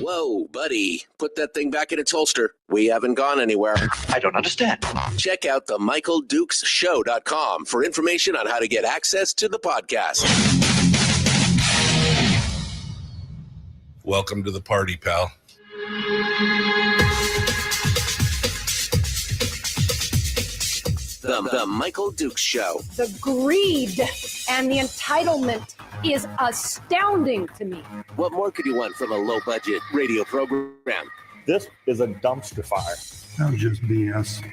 Whoa, buddy. Put that thing back in its holster. We haven't gone anywhere. I don't understand. Check out the MichaelDukesShow.com for information on how to get access to the podcast. Welcome to the party, pal. The Michael Dukes Show. The greed and the entitlement is astounding to me. What more could you want from a low-budget radio program? This is a dumpster fire. That was just BS.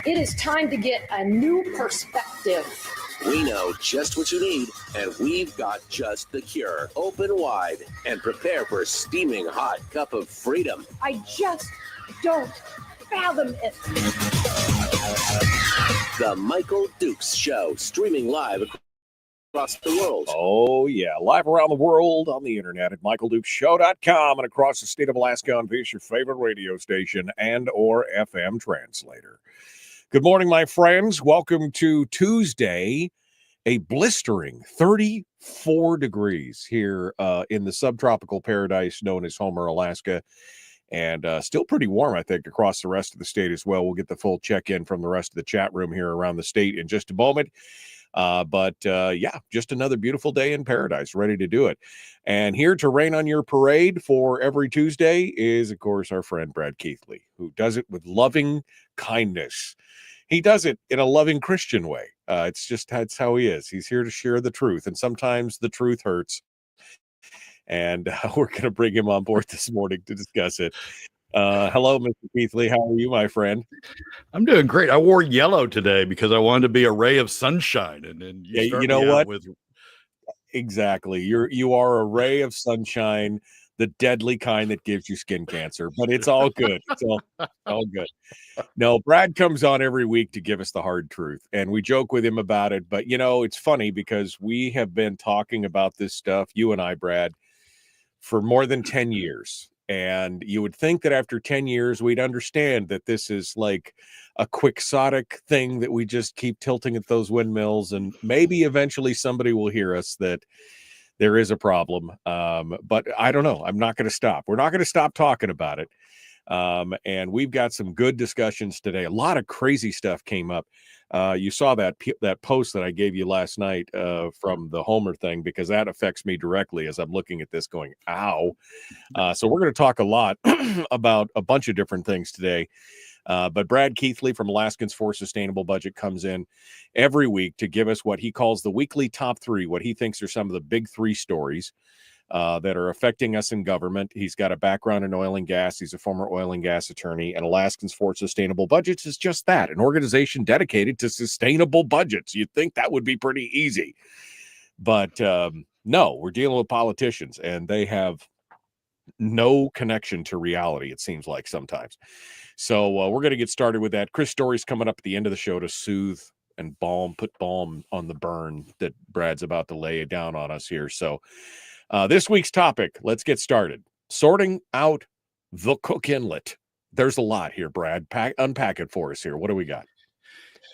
It is time to get a new perspective. We know just what you need, and we've got just the cure. Open wide and prepare for a steaming hot cup of freedom. I just don't fathom it. The Michael Dukes Show, streaming live across the world. Oh, yeah. Live around the world on the internet at MichaelDukesShow.com and across the state of Alaska on via your favorite radio station and or FM translator. Good morning, my friends. Welcome to Tuesday, a blistering 34 degrees here in the subtropical paradise known as Homer, Alaska. And still pretty warm, I think, across the rest of the state as well. We'll get the full check-in from the rest of the chat room here around the state in just a moment. But just another beautiful day in paradise, ready to do it. And here to rain on your parade for every Tuesday is, of course, our friend Brad Keithley, who does it with loving kindness. He does it in a loving Christian way. That's how he is. He's here to share the truth, and sometimes the truth hurts. And we're going to bring him on board this morning to discuss it. Hello, Mr. Keithley. How are you, my friend? I'm doing great. I wore yellow today because I wanted to be a ray of sunshine. And then you know what? Exactly. You are a ray of sunshine, the deadly kind that gives you skin cancer. But it's all good. It's all good. No, Brad comes on every week to give us the hard truth, and we joke with him about it. But, it's funny because we have been talking about this stuff, you and I, Brad, for more than 10 years. And you would think that after 10 years, we'd understand that this is like a quixotic thing that we just keep tilting at those windmills. And maybe eventually somebody will hear us that there is a problem. But I don't know. I'm not going to stop. We're not going to stop talking about it. And we've got some good discussions today. A lot of crazy stuff came up. You saw that post that I gave you last night from the Homer thing, because that affects me directly as I'm looking at this going, ow. So we're going to talk a lot about a bunch of different things today. But Brad Keithley from Alaskans for Sustainable Budget comes in every week to give us what he calls the weekly top three, what he thinks are some of the big three stories that are affecting us in government. He's got a background in oil and gas. He's a former oil and gas attorney, and Alaskans for Sustainable Budgets is just that, an organization dedicated to sustainable budgets. You'd think that would be pretty easy. But no, we're dealing with politicians, and they have no connection to reality, it seems like sometimes. So we're going to get started with that. Chris Story's coming up at the end of the show to soothe and put balm on the burn that Brad's about to lay down on us here. So this week's topic, let's get started. Sorting out the Cook Inlet. There's a lot here, Brad. Unpack it for us here. What do we got?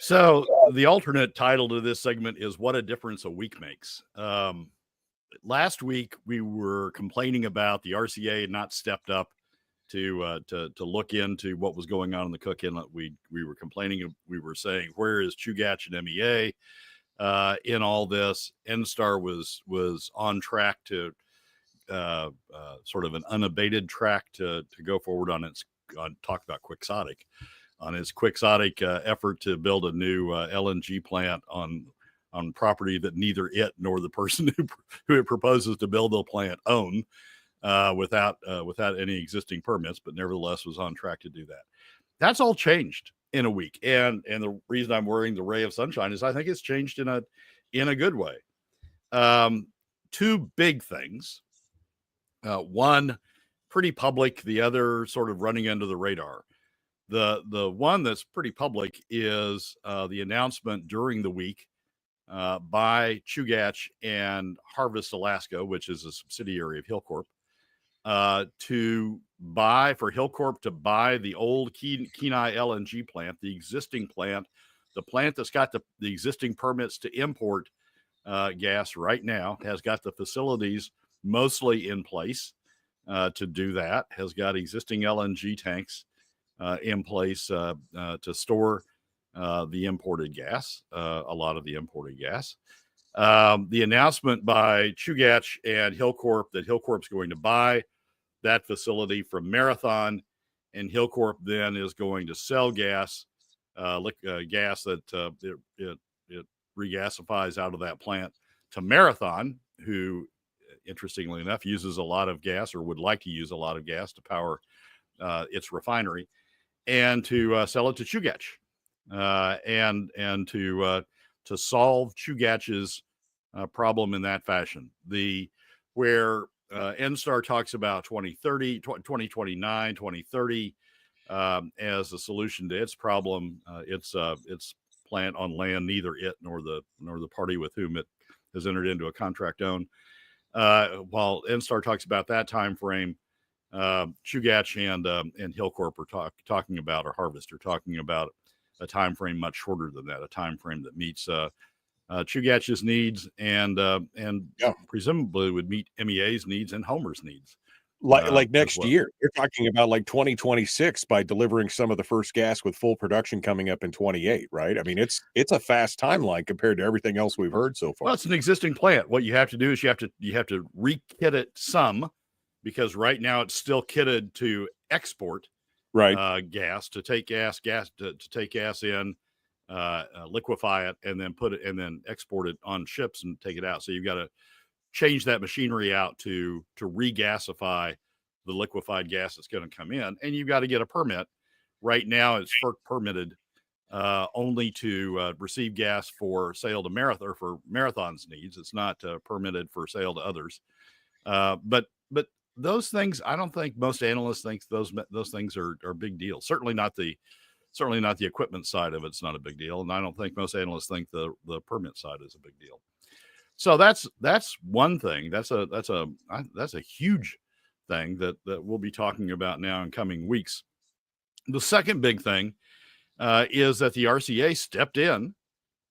So the alternate title to this segment is What a Difference a Week Makes. Last week, we were complaining about the RCA had not stepped up to look into what was going on in the Cook Inlet. We were complaining. We were saying, where is Chugach and MEA in all this? NSTAR was on track to sort of an unabated track to go forward on talk about quixotic, on its quixotic effort to build a new LNG plant on property that neither it nor the person who it proposes to build the plant own, without any existing permits, but nevertheless was on track to do that. That's all changed in a week, and the reason I'm wearing the ray of sunshine is I think it's changed in a good way. Two big things. One pretty public, the other sort of running under the radar. The one that's pretty public is the announcement during the week by Chugach and Harvest Alaska, which is a subsidiary of Hillcorp, for Hillcorp to buy the old Kenai LNG plant, the existing plant, the plant that's got the existing permits to import gas right now, has got the facilities mostly in place. to do that, has got existing LNG tanks in place to store the imported gas, a lot of the imported gas. The announcement by Chugach and Hillcorp that Hillcorp's going to buy that facility from Marathon, and Hillcorp then is going to sell gas, gas that it regasifies out of that plant to Marathon, who, interestingly enough, uses a lot of gas, or would like to use a lot of gas to power its refinery, and to sell it to Chugach, and to solve Chugach's problem in that fashion. Where NSTAR talks about 2030, 2029, 2030 as a solution to its problem. Its plant on land neither it nor the party with whom it has entered into a contract own. While NSTAR talks about that time frame, Chugach and Hillcorp are talking about, or Harvest are talking about, a time frame much shorter than that, a time frame that meets Chugach's needs and presumably would meet MEA's needs and Homer's needs. Like next year, you're talking about like 2026 by delivering some of the first gas with full production coming up in 28, right? I mean, it's a fast timeline compared to everything else we've heard so far. Well, it's an existing plant. What you have to do is you have to re-kit it some, because right now it's still kitted to export gas, to take gas to take gas in, liquefy it, and then export it on ships and take it out. So you've got to change that machinery out to regasify the liquefied gas that's going to come in, and you've got to get a permit. Right now, it's FERC permitted only to receive gas for sale to Marathon, or for Marathon's needs. It's not permitted for sale to others. But those things, I don't think most analysts think those things are big deals. Certainly not the equipment side of it's not a big deal, and I don't think most analysts think the permit side is a big deal. So that's one thing. That's a huge thing that we'll be talking about now in coming weeks. The second big thing is that the RCA stepped in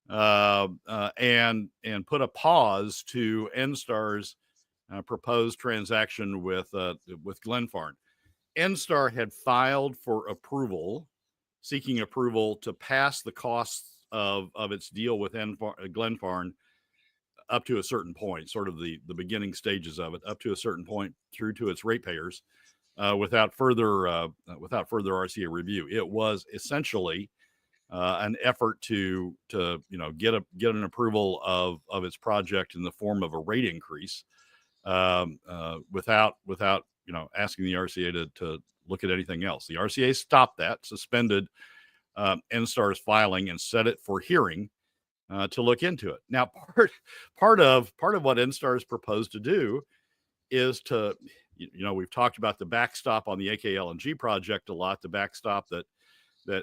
and put a pause to NSTAR's proposed transaction with Glenfarne. NSTAR had filed for approval, seeking approval to pass the costs of its deal with Glenfarne up to a certain point, sort of the beginning stages of it, up to a certain point through to its ratepayers, without further RCA review. It was essentially an effort to get an approval of its project in the form of a rate increase, without asking the RCA to look at anything else. The RCA stopped that, suspended NSTAR's filing, and set it for hearing to look into it. Now, part of what NSTAR has proposed to do is to, we've talked about the backstop on the AKLNG project a lot, the backstop that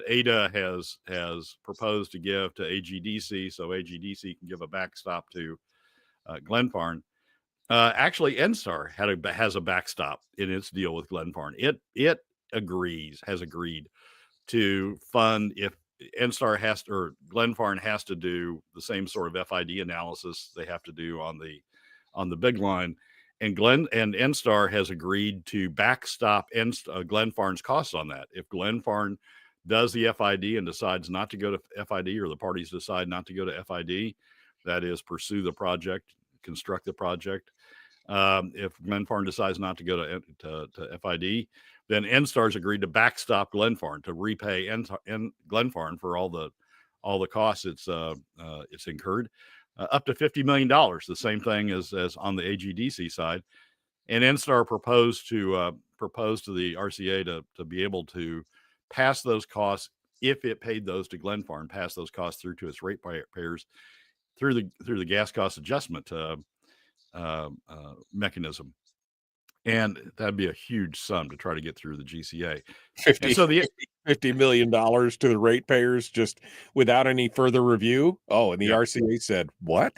ADA has proposed to give to AGDC, so AGDC can give a backstop to Glenfarne. Actually, NSTAR has a backstop in its deal with Glenfarne. It has agreed to fund if NSTAR or Glenfarne has to do the same sort of FID analysis they have to do on the big line, and NSTAR has agreed to backstop Glenfarne's costs on that. If Glenfarne does the FID and decides not to go to FID, or the parties decide not to go to FID, that is, pursue the project, construct the project. If Glenfarne decides not to go to FID, then NSTAR's agreed to backstop Glenfarne, to repay Glenfarne for all the costs it's incurred, up to $50 million. The same thing as on the AGDC side. And NSTAR proposed to the RCA to be able to pass those costs, if it paid those to Glenfarne, pass those costs through to its ratepayers through the gas cost adjustment mechanism. And that'd be a huge sum to try to get through the GCA. $50 million to the ratepayers just without any further review. Oh, and the RCA said what?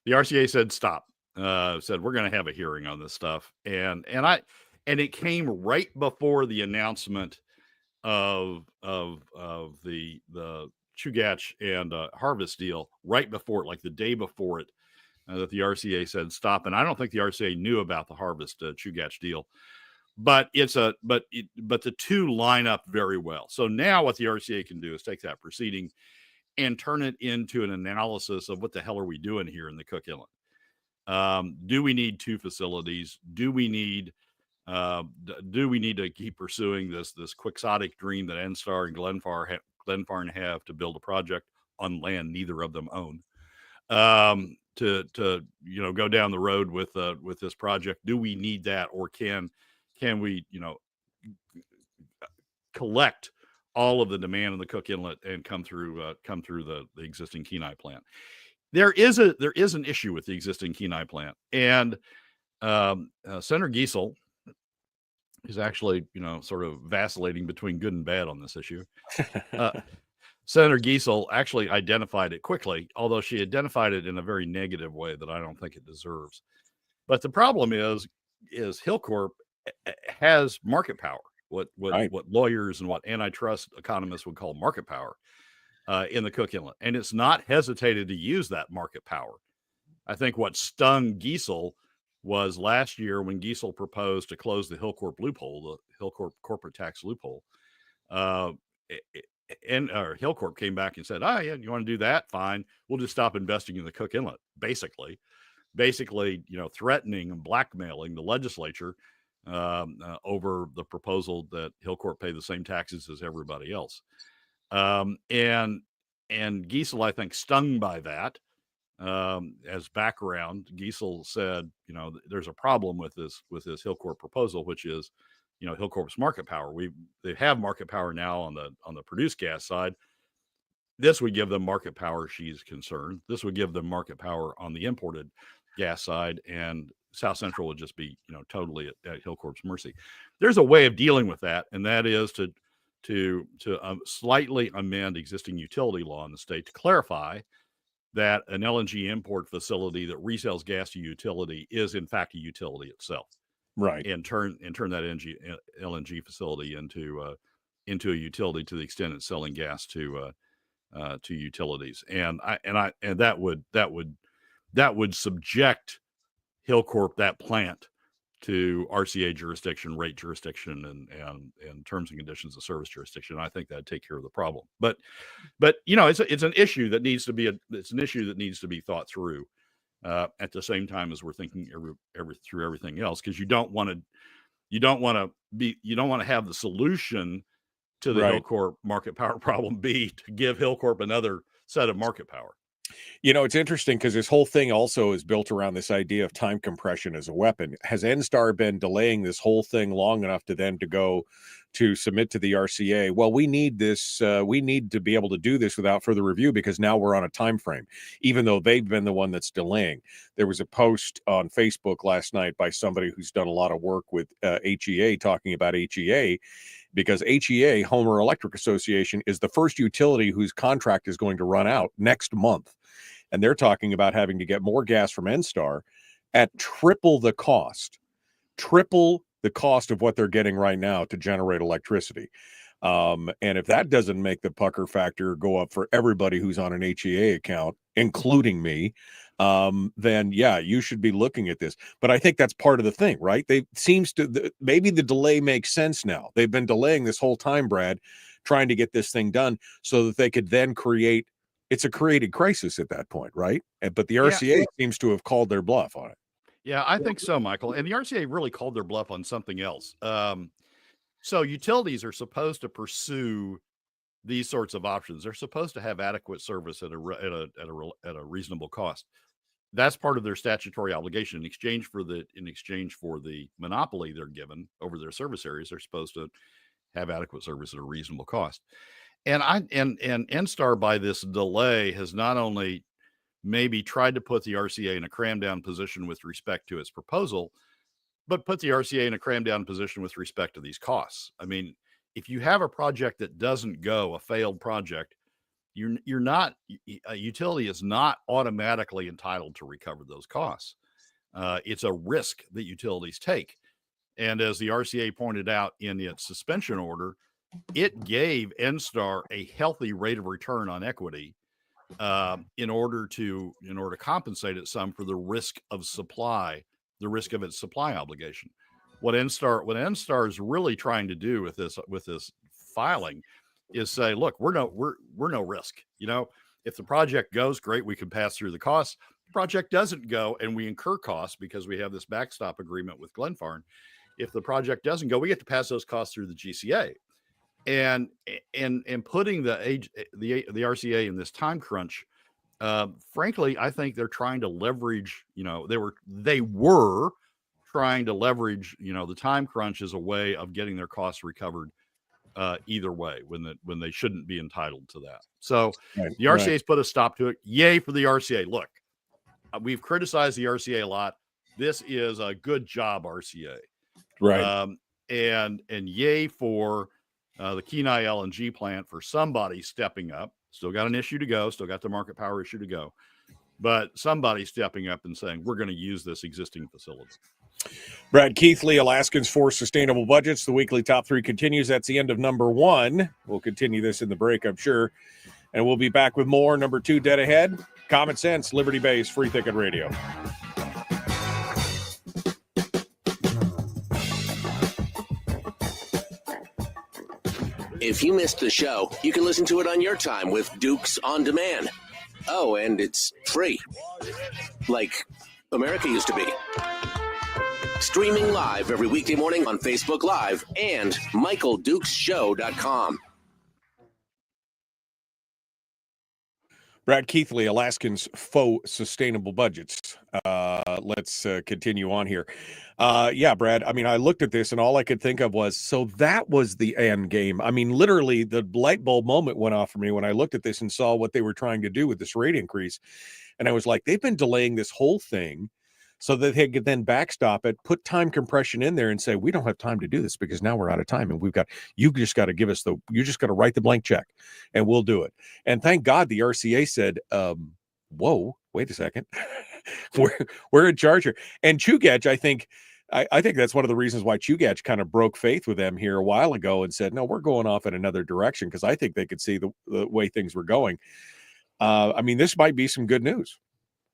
The RCA said stop. Said we're going to have a hearing on this stuff, and it came right before the announcement of the Chugach and Harvest deal, right before it, like the day before it. That the RCA said stop, and I don't think the RCA knew about the Harvest Chugach deal. but the two line up very well. So now what the RCA can do is take that proceeding and turn it into an analysis of what the hell are we doing here in the Cook Inlet? Do we need two facilities? Do we need to keep pursuing this quixotic dream that NSTAR and Glenfarne have to build a project on land neither of them own? To go down the road with this project? Do we need that, or can we collect all of the demand in the Cook Inlet and come through the existing Kenai plant? There is an issue with the existing Kenai plant, and Senator Giesel is actually sort of vacillating between good and bad on this issue. Senator Giesel actually identified it quickly, although she identified it in a very negative way that I don't think it deserves. But the problem is Hillcorp has market power, what lawyers and what antitrust economists would call market power in the Cook Inlet, and it's not hesitated to use that market power. I think what stung Giesel was last year when Giesel proposed to close the Hillcorp loophole, the Hillcorp corporate tax loophole. Hillcorp came back and said, yeah, you want to do that? Fine. We'll just stop investing in the Cook Inlet. Basically, threatening and blackmailing the legislature over the proposal that Hillcorp pay the same taxes as everybody else. And Giesel, I think, stung by that. As background, Giesel said, there's a problem with this Hillcorp proposal, which is, Hillcorp's market power. They have market power now on the produced gas side. This would give them market power, she's concerned. This would give them market power on the imported gas side, and South Central would just be, totally at Hillcorp's mercy. There's a way of dealing with that, and that is to slightly amend existing utility law in the state to clarify that an LNG import facility that resells gas to utility is in fact a utility itself, right? And turn that LNG facility into a utility to the extent it's selling gas to utilities, and that would subject Hillcorp, that plant, to RCA jurisdiction, rate jurisdiction, and terms and conditions of service jurisdiction. I think that'd take care of the problem. But it's an issue that needs to be thought through at the same time as we're thinking through everything else, because you don't want to have the solution to the Hillcorp market power problem be to give Hillcorp another set of market power. It's interesting because this whole thing also is built around this idea of time compression as a weapon. Has NSTAR been delaying this whole thing long enough to then to go to submit to the RCA? Well, we need this. We need to be able to do this without further review because now we're on a time frame, even though they've been the one that's delaying. There was a post on Facebook last night by somebody who's done a lot of work with HEA talking about HEA, because HEA, Homer Electric Association, is the first utility whose contract is going to run out next month. And they're talking about having to get more gas from NSTAR at triple the cost of what they're getting right now to generate electricity. And if that doesn't make the pucker factor go up for everybody who's on an HEA account, including me, then yeah, you should be looking at this. But I think that's part of the thing, right? Maybe the delay makes sense now. They've been delaying this whole time, Brad, trying to get this thing done so that they could then it's a created crisis at that point, right? But the RCA seems to have called their bluff on it. Yeah, I think so, Michael. And the RCA really called their bluff on something else. So utilities are supposed to pursue these sorts of options. They're supposed to have adequate service at a reasonable cost. That's part of their statutory obligation. In exchange for the monopoly they're given over their service areas, they're supposed to have adequate service at a reasonable cost. And NSTAR, by this delay, has not only maybe tried to put the RCA in a cram down position with respect to its proposal, but put the RCA in a cram down position with respect to these costs. I mean, if you have a project that doesn't go, a failed project, a utility is not automatically entitled to recover those costs. It's a risk that utilities take. And as the RCA pointed out in its suspension order, it gave NSTAR a healthy rate of return on equity in order to compensate it some for the risk of its supply obligation. what NSTAR is really trying to do with this filing is say, look, we're no risk. If the project goes, great, we can pass through the costs. The project doesn't go, and we incur costs because we have this backstop agreement with Glenfarne. If the project doesn't go, we get to pass those costs through the GCA. And putting the RCA in this time crunch, frankly, I think they're trying to leverage. They were trying to leverage. The time crunch as a way of getting their costs recovered. Either way, when they shouldn't be entitled to that. So the RCA's put a stop to it. Yay for the RCA. Look, we've criticized the RCA a lot. This is a good job, RCA. Right. And yay for the Kenai LNG plant for somebody stepping up. Still got an issue to go. Still got the market power issue to go. But somebody stepping up and saying, we're going to use this existing facility. Brad Keithley, Alaskans for Sustainable Budgets. The weekly top 3 continues. That's the end of number 1. We'll continue this in the break, I'm sure. And we'll be back with more. Number 2, dead ahead. Common Sense, Liberty Base, Free Thicket Radio. If you missed the show, you can listen to it on your time with Dukes On Demand. Oh, and it's free. Like America used to be. Streaming live every weekday morning on Facebook Live and MichaelDukesShow.com. Brad Keithley, Alaskans Faux Sustainable Budgets. Let's continue on here. Yeah, Brad, I mean, I looked at this and all I could think of was, so that was the end game. I mean, literally the light bulb moment went off for me when I looked at this and saw what they were trying to do with this rate increase. And I was like, they've been delaying this whole thing so that they could then backstop it, put time compression in there and say, we don't have time to do this because now we're out of time. And you just got to write the blank check and we'll do it. And thank God the RCA said, whoa, wait a second. we're in charge here. And Chugach, I think that's one of the reasons why Chugach kind of broke faith with them here a while ago and said, no, we're going off in another direction. Cause I think they could see the way things were going. I mean, this might be some good news.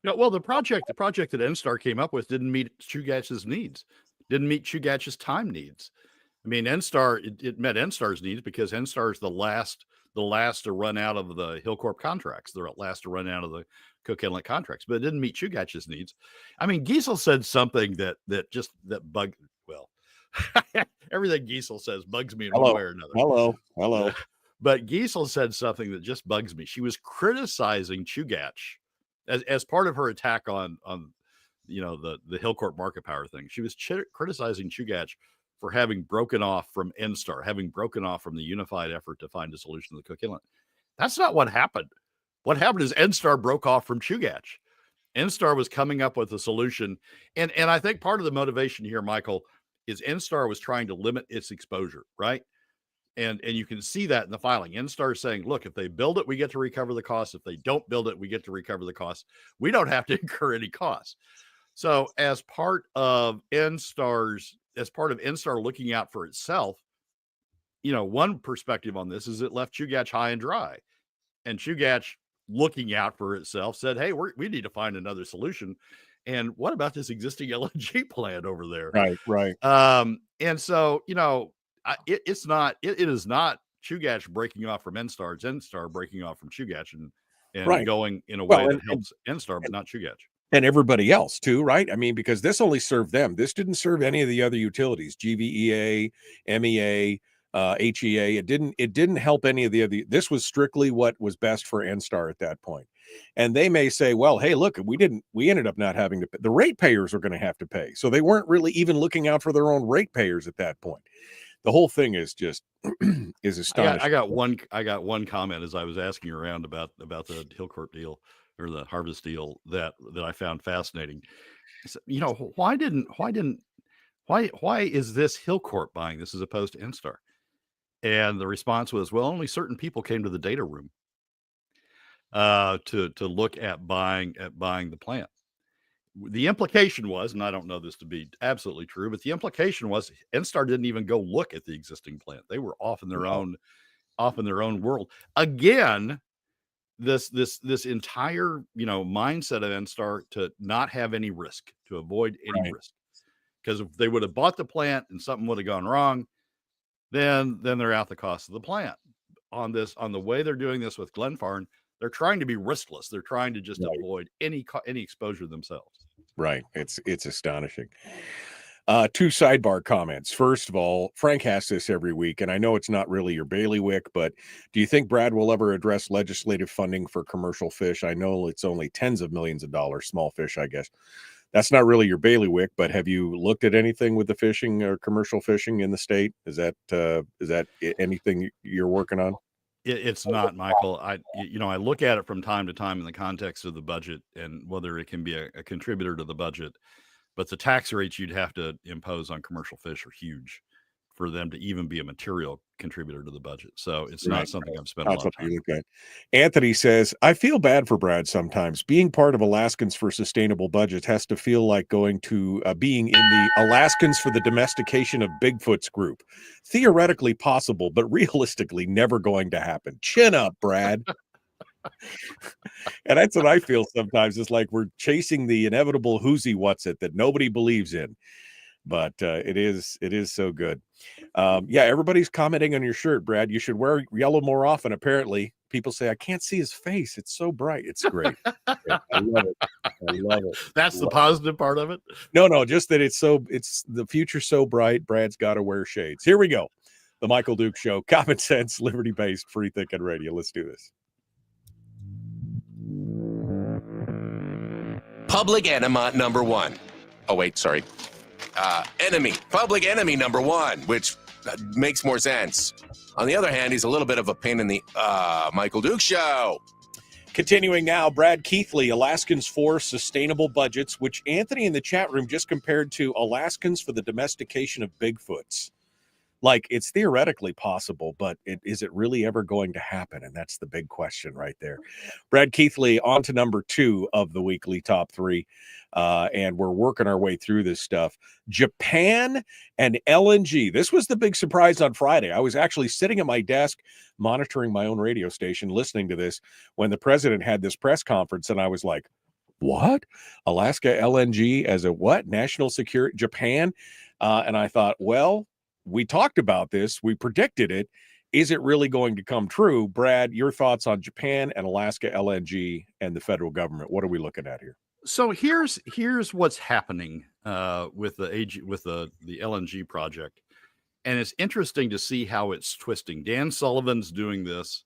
Yeah, well, the project that NSTAR came up with didn't meet Chugach's needs, didn't meet Chugach's time needs. I mean, NSTAR, it met NSTAR's needs because NSTAR is the last to run out of the Hillcorp contracts. They're last to run out of the Cook Inlet contracts, but it didn't meet Chugach's needs. I mean, Giesel said something that bugged. Well, everything Giesel says bugs me in one way or another. Hello. But Giesel said something that just bugs me. She was criticizing Chugach as part of her attack on the Hillcorp market power thing. She was criticizing Chugach for having broken off from NSTAR, having broken off from the unified effort to find a solution to the Cook Inlet. That's not what happened. What happened is NSTAR broke off from Chugach. NSTAR was coming up with a solution. And I think part of the motivation here, Michael, is NSTAR was trying to limit its exposure, right? And you can see that in the filing. NSTAR is saying, look, if they build it, we get to recover the costs. If they don't build it, we get to recover the costs. We don't have to incur any costs. So as part of NSTAR looking out for itself, one perspective on this is it left Chugach high and dry. And Chugach, looking out for itself, said, hey, we need to find another solution. And what about this existing LNG plant over there? Right. And so, it is not Chugach breaking off from NSTAR. It's NSTAR breaking off from Chugach and going in a way that helps NSTAR, but not Chugach. And everybody else too, right? I mean, because this only served them. This didn't serve any of the other utilities, GVEA, MEA, HEA. It didn't help any of the other. This was strictly what was best for NSTAR at that point. And they may say, well, hey, look, we ended up not having to pay. The ratepayers are going to have to pay. So they weren't really even looking out for their own ratepayers at that point. The whole thing is just is astonishing. I got one comment as I was asking around about the Hillcorp deal or the Harvest deal that I found fascinating. So, why is this Hillcorp buying this as opposed to NSTAR? And the response was, well, only certain people came to the data room to look at buying the plant. The implication was, and I don't know this to be absolutely true, but the implication was NSTAR didn't even go look at the existing plant. They were off in their own world. Again, this entire mindset of NSTAR to not have any risk, to avoid any risk, because if they would have bought the plant and something would have gone wrong, then they're out the cost of the plant. On the way they're doing this with Glenfarne, they're trying to be riskless. They're trying to just avoid any exposure themselves. Right. It's astonishing. 2 sidebar comments. First of all, Frank asks this every week, and I know it's not really your bailiwick, but do you think Brad will ever address legislative funding for commercial fish? I know it's only tens of millions of dollars, small fish, I guess. That's not really your bailiwick, but have you looked at anything with the fishing or commercial fishing in the state? Is that anything you're working on? It's not, Michael. I look at it from time to time in the context of the budget and whether it can be a contributor to the budget. But the tax rates you'd have to impose on commercial fish are huge for them to even be a material contributor to the budget. So it's not something I've spent a lot of time on. Anthony says, I feel bad for Brad sometimes. Being part of Alaskans for Sustainable Budgets has to feel like going to being in the Alaskans for the Domestication of Bigfoot's group. Theoretically possible, but realistically never going to happen. Chin up, Brad. And that's what I feel sometimes. It's like we're chasing the inevitable who's he what's it that nobody believes in. But it is so good. Everybody's commenting on your shirt, Brad. You should wear yellow more often. Apparently, people say I can't see his face. It's so bright. It's great. Yeah, I love it. That's the positive part of it. No, just that it's the future's so bright. Brad's got to wear shades. Here we go. The Michael Duke Show. Common sense, liberty-based, free thinking radio. Let's do this. Public enema number 1. Oh, wait, sorry. Public enemy number 1, which makes more sense. On the other hand, he's a little bit of a pain in the Michael Duke Show. Continuing now, Brad Keithley, Alaskans for Sustainable Budgets, which Anthony in the chat room just compared to Alaskans for the Domestication of Bigfoots. Like, it's theoretically possible, but is it really ever going to happen? And that's the big question right there. Brad Keithley, on to number 2 of the weekly top 3. And we're working our way through this stuff. Japan and LNG. This was the big surprise on Friday. I was actually sitting at my desk monitoring my own radio station, listening to this when the president had this press conference. And I was like, what? Alaska LNG as a what? National security? Japan? And I thought, well, we talked about this. We predicted it. Is it really going to come true? Brad, your thoughts on Japan and Alaska LNG and the federal government. What are we looking at here? So here's what's happening with the LNG project, and it's interesting to see how it's twisting. Dan Sullivan's doing this,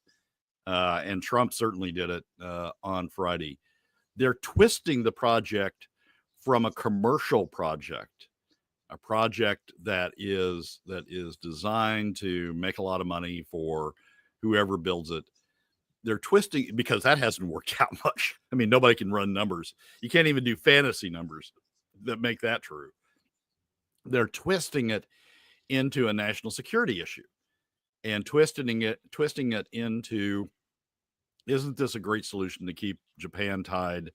and Trump certainly did it on Friday. They're twisting the project from a commercial project, a project that is designed to make a lot of money for whoever builds it. They're twisting because that hasn't worked out much. I mean, nobody can run numbers. You can't even do fantasy numbers that make that true. They're twisting it into a national security issue and twisting it into, isn't this a great solution to keep Japan tied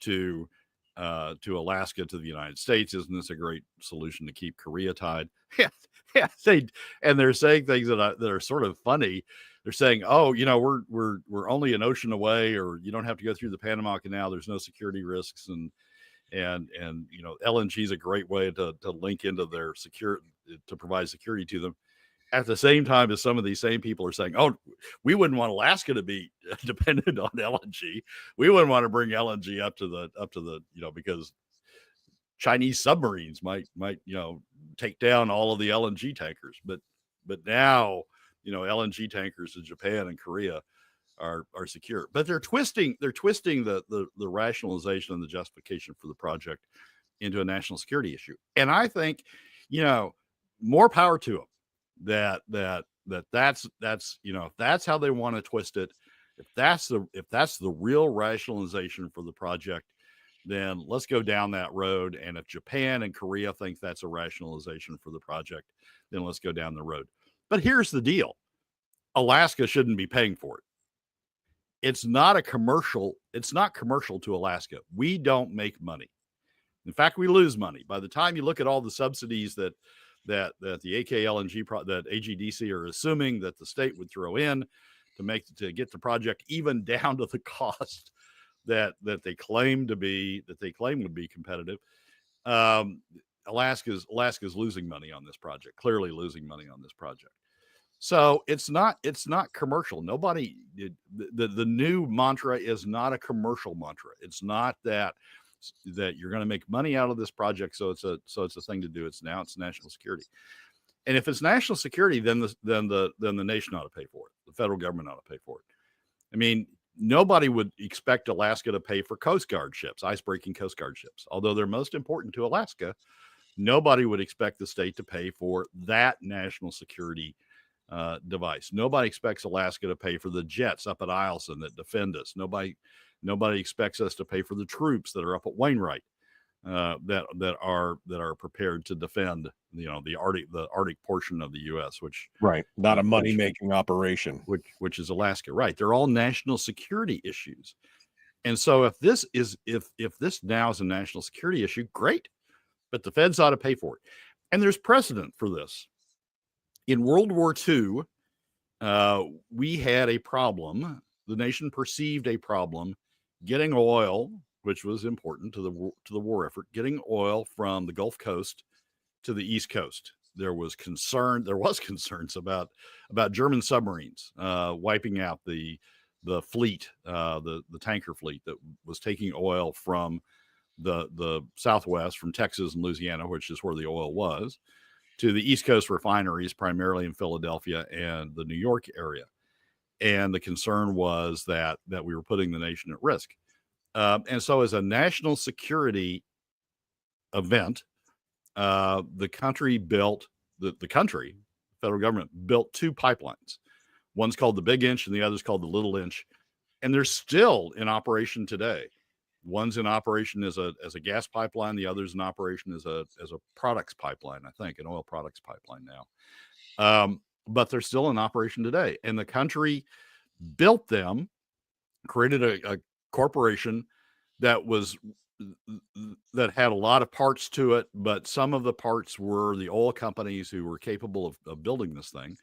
to Alaska, to the United States? Isn't this a great solution to keep Korea tied? Yeah. They're saying things that are sort of funny. They're saying, oh, we're only an ocean away, or you don't have to go through the Panama Canal. There's no security risks, and LNG is a great way to link into their to provide security to them. At the same time as some of these same people are saying, oh, we wouldn't want Alaska to be dependent on LNG. We wouldn't want to bring LNG up to the because Chinese submarines might take down all of the LNG tankers. But now, LNG tankers in Japan and Korea are secure. But they're twisting the rationalization and the justification for the project into a national security issue. And I think, more power to them. That's if that's how they want to twist it, if that's the real rationalization for the project, then let's go down that road. And if Japan and Korea think that's a rationalization for the project, then let's go down the road. But here's the deal. Alaska shouldn't be paying for it. It's not commercial to Alaska. We don't make money. In fact, we lose money. By the time you look at all the subsidies that the AKLNG that AGDC are assuming that the state would throw in to get the project even down to the cost that they claim would be competitive, Alaska's losing money on this project, clearly losing money on this project. So it's not commercial. Nobody, the new mantra is not a commercial mantra. It's not that you're going to make money out of this project. So it's a thing to do. It's national security. And if it's national security, then the nation ought to pay for it. The federal government ought to pay for it. I mean, nobody would expect Alaska to pay for Coast Guard ships, ice-breaking Coast Guard ships. Although they're most important to Alaska, nobody would expect the state to pay for that national security device. Nobody expects Alaska to pay for the jets up at Eielson that defend us. Nobody expects us to pay for the troops that are up at Wainwright that are prepared to defend, the Arctic portion of the U.S., which not a money making operation, which is Alaska, right? They're all national security issues, and so if this now is a national security issue, great, but the feds ought to pay for it, and there's precedent for this. In World War II, we had a problem. The nation perceived a problem getting oil, which was important to the war effort, getting oil from the Gulf Coast to the East Coast. There was concerns about German submarines wiping out the fleet, the tanker fleet that was taking oil from the Southwest, from Texas and Louisiana, which is where the oil was, to the East Coast refineries, primarily in Philadelphia and the New York area. And the concern was that we were putting the nation at risk. And so as a national security event, the federal government built two pipelines. One's called the Big Inch and the other's called the Little Inch. And they're still in operation today. One's in operation as a gas pipeline. The other's in operation as a products pipeline, I think, an oil products pipeline now. But they're still in operation today. And the country built them, created a corporation that had a lot of parts to it, but some of the parts were the oil companies who were capable of building this thing.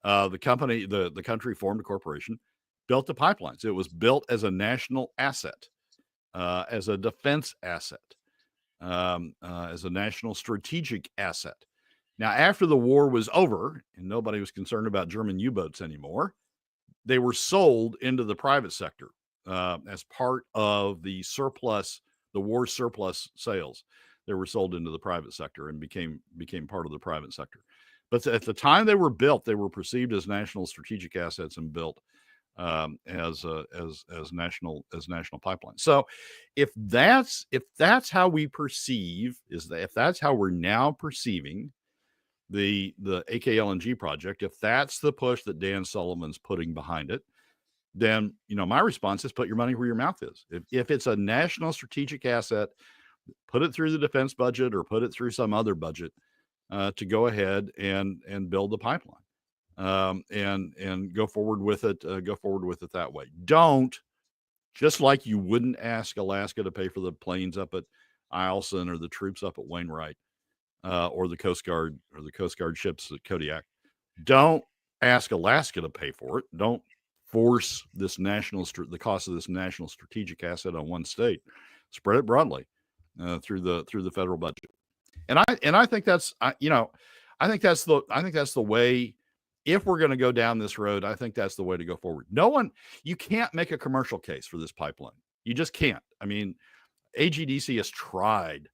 The country formed a corporation, built the pipelines. It was built as a national asset. As a defense asset, as a national strategic asset. Now, after the war was over and nobody was concerned about German U-boats anymore, they were sold into the private sector as part of the war surplus sales. They were sold into the private sector and became part of the private sector. But at the time they were built, they were perceived as national strategic assets and built as national pipelines. So if that's how we perceive, if that's how we're now perceiving the AKLNG project, if that's the push that Dan Sullivan's putting behind it, then my response is put your money where your mouth is. If it's a national strategic asset, put it through the defense budget or put it through some other budget to go ahead and build the pipeline. And go forward with it. Go forward with it that way. Don't, just like you wouldn't ask Alaska to pay for the planes up at Eielson or the troops up at Wainwright, or the Coast Guard ships at Kodiak. Don't ask Alaska to pay for it. Don't force the cost of this national strategic asset on one state. Spread it broadly through the federal budget. And I think that's the way. If we're going to go down this road, I think that's the way to go forward. You can't make a commercial case for this pipeline. You just can't. I mean, AGDC has tried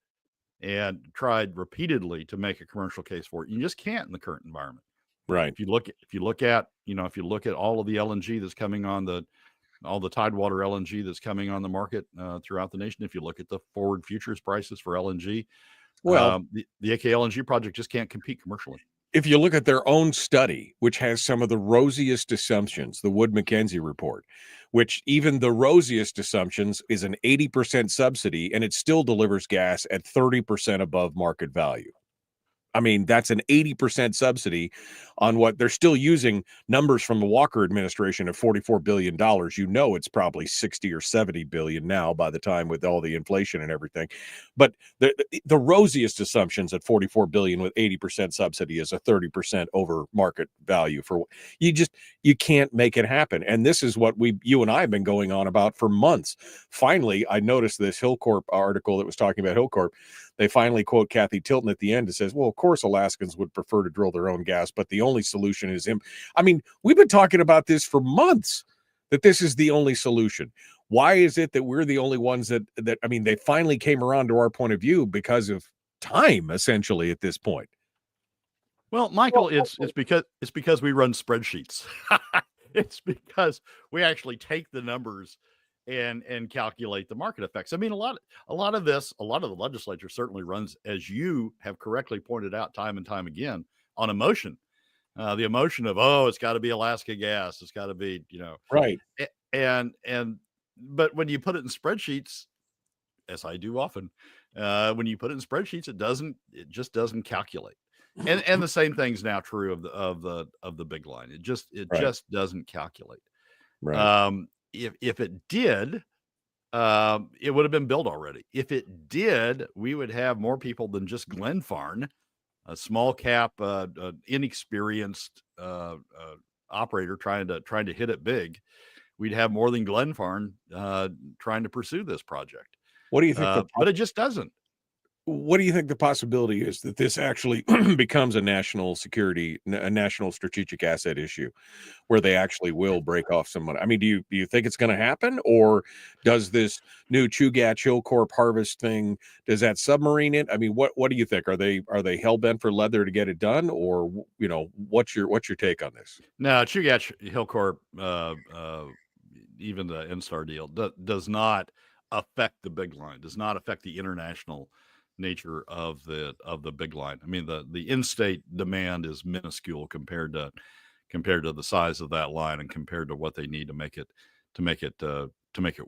repeatedly to make a commercial case for it. You just can't in the current environment. Right. If you look at all of the LNG that's coming on all the Tidewater LNG that's coming on the market throughout the nation, if you look at the forward futures prices for LNG, the AKLNG project just can't compete commercially. If you look at their own study, which has some of the rosiest assumptions, the Wood-Mackenzie report, which even the rosiest assumptions is an 80% subsidy, and it still delivers gas at 30% above market value. I mean, that's an 80% subsidy on what they're still using numbers from the Walker administration of $44 billion. It's probably 60 or 70 billion now by the time with all the inflation and everything. But the rosiest assumptions at 44 billion with 80% subsidy is a 30% over market value for you can't make it happen. And this is what you and I have been going on about for months. Finally, I noticed this Hillcorp article that was talking about Hillcorp. they finally quote Kathy Tilton at the end. It says, well, of course, Alaskans would prefer to drill their own gas, but the only solution is him. I mean, we've been talking about this for months, that this is the only solution. Why is it that we're the only ones that I mean, they finally came around to our point of view because of time, essentially, at this point? Well, Michael, it's because we run spreadsheets. It's because we actually take the numbers and calculate the market effects. I mean, a lot of the legislature certainly runs, as you have correctly pointed out time and time again, on emotion. The emotion of, oh, it's got to be Alaska gas, it's got to be, Right. But when you put it in spreadsheets, as I do often, when you put it in spreadsheets, it just doesn't calculate. And the same thing's now true of the big line. It just doesn't calculate. Right. If it did, it would have been built already. If it did, we would have more people than just Glenfarne, a small cap, inexperienced operator trying to hit it big. We'd have more than Glenfarne trying to pursue this project. What do you think? But it just doesn't. What do you think the possibility is that this actually becomes a national security, a national strategic asset issue, where they actually will break off some money? I mean, do you think it's going to happen, or does this new Chugach Hillcorp harvest thing, does that submarine it? I mean, what do you think? Are they hell bent for leather to get it done, or what's your take on this? No, Chugach Hillcorp, even the NSTAR deal does not affect the big line, does not affect the international nature of the big line. I mean, the in-state demand is minuscule compared to the size of that line and compared to what they need to make it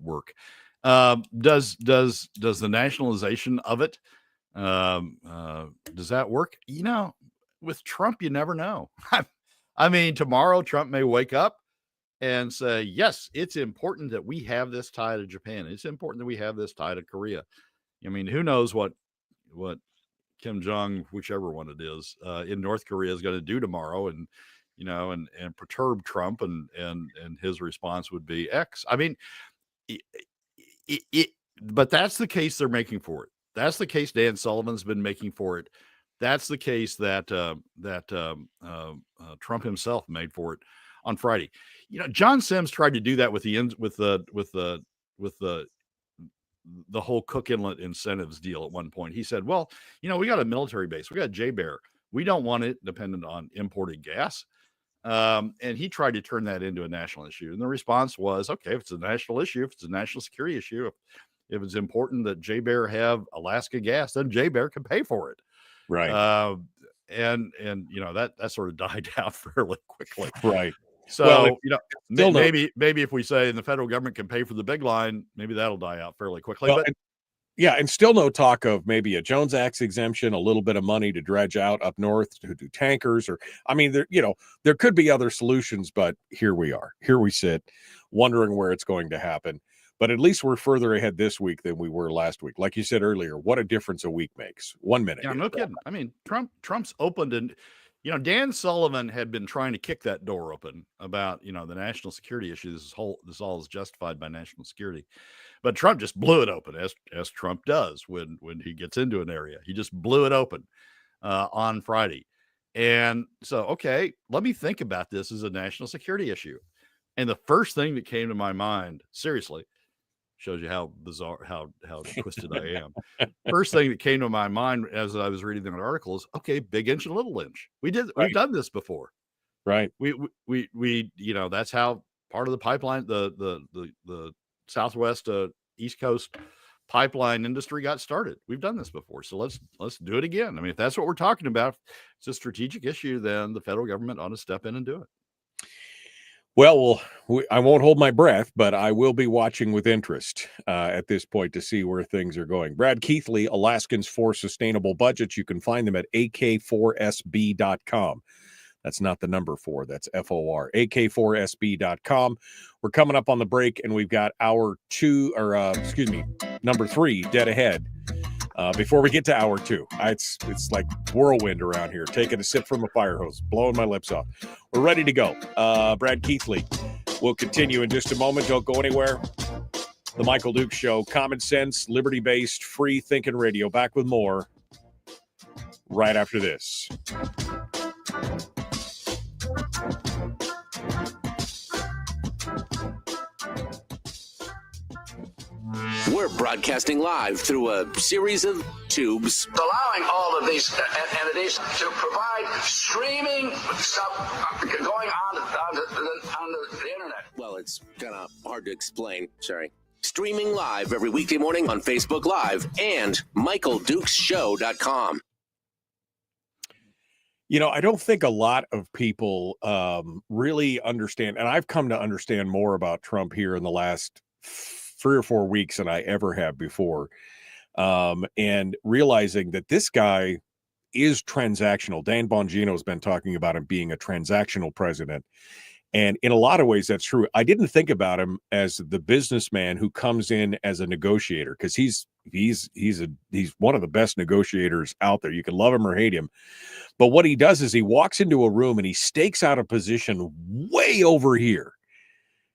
work. Does the nationalization of it does that work? With Trump, you never know. I mean, tomorrow Trump may wake up and say, yes, it's important that we have this tie to Japan. It's important that we have this tie to Korea. I mean, who knows what Kim Jong, whichever one it is, in North Korea is going to do tomorrow, and perturb Trump, and his response would be X. I mean, but that's the case they're making for it. That's the case Dan Sullivan's been making for it. That's the case that Trump himself made for it on Friday. John Sims tried to do that with the whole Cook Inlet incentives deal at one point. He said, well, we got a military base. We got J-Bear. We don't want it dependent on imported gas. And he tried to turn that into a national issue. And the response was, okay, if it's a national issue, if it's a national security issue, if it's important that J-Bear have Alaska gas, then J-Bear can pay for it. Right. And that sort of died out fairly quickly. Right. So, maybe if we say the federal government can pay for the big line, maybe that'll die out fairly quickly. Well, and still no talk of maybe a Jones Act exemption, a little bit of money to dredge out up north to do tankers, or, I mean, there could be other solutions, but here we are. Here we sit, wondering where it's going to happen. But at least we're further ahead this week than we were last week. Like you said earlier, what a difference a week makes. 1 minute. Yeah, no kidding. I mean, Trump's opened, and Dan Sullivan had been trying to kick that door open about, the national security issue. This all is justified by national security, but Trump just blew it open, as Trump does when he gets into an area. He just blew it open on Friday. And so, okay, let me think about this as a national security issue. And the first thing that came to my mind, seriously, shows you how bizarre, how twisted I am. First thing that came to my mind as I was reading that article is, okay, big inch and little inch. We've done this before. Right. We that's how part of the pipeline, the Southwest East Coast pipeline industry got started. We've done this before. So let's do it again. I mean, if that's what we're talking about, it's a strategic issue, then the federal government ought to step in and do it. Well, I won't hold my breath, but I will be watching with interest at this point to see where things are going. Brad Keithley, Alaskans for Sustainable Budgets. You can find them at ak4sb.com. That's not the number 4. That's FOR. ak4sb.com. We're coming up on the break, and we've got number 3 dead ahead. Before we get to hour 2, it's like whirlwind around here, taking a sip from a fire hose, blowing my lips off. We're ready to go. Brad Keithley will continue in just a moment. Don't go anywhere. The Michael Dukes Show, common sense, liberty-based, free-thinking radio. Back with more right after this. We're broadcasting live through a series of tubes. Allowing all of these entities to provide streaming stuff going on the internet. Well, it's kind of hard to explain. Sorry. Streaming live every weekday morning on Facebook Live and MichaelDukesShow.com. You know, I don't think a lot of people really understand, and I've come to understand more about Trump here in the last 3 or 4 weeks than I ever have before, and realizing that this guy is transactional. Dan Bongino has been talking about him being a transactional president. And in a lot of ways, that's true. I didn't think about him as the businessman who comes in as a negotiator, because he's one of the best negotiators out there. You can love him or hate him. But what he does is he walks into a room and he stakes out a position way over here.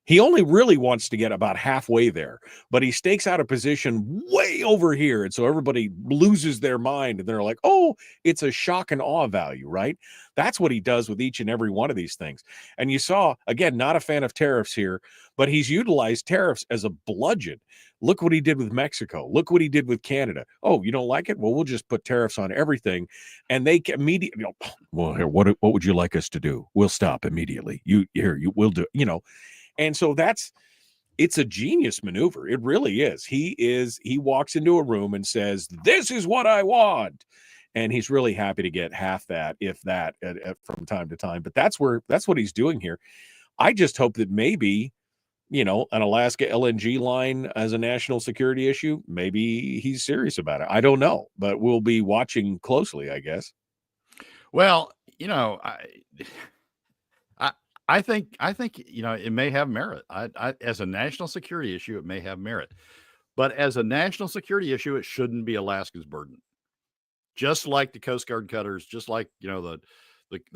He only really wants to get about halfway there, but he stakes out a position way over here. And so everybody loses their mind and they're like, oh, it's a shock and awe value, right? That's what he does with each and every one of these things. And you saw, again, not a fan of tariffs here, but he's utilized tariffs as a bludgeon. Look what he did with Mexico. Look what he did with Canada. Oh, you don't like it? Well, we'll just put tariffs on everything. And they immediately, well, here, what would you like us to do? We'll stop immediately. We'll do, And so it's a genius maneuver. It really is. He walks into a room and says, this is what I want. And he's really happy to get half that, if that, from time to time. But that's what he's doing here. I just hope that maybe, an Alaska LNG line as a national security issue, maybe he's serious about it. I don't know, but we'll be watching closely, I guess. Well, I think it may have merit. As a national security issue, it may have merit, but as a national security issue, it shouldn't be Alaska's burden. Just like the Coast Guard cutters, just like the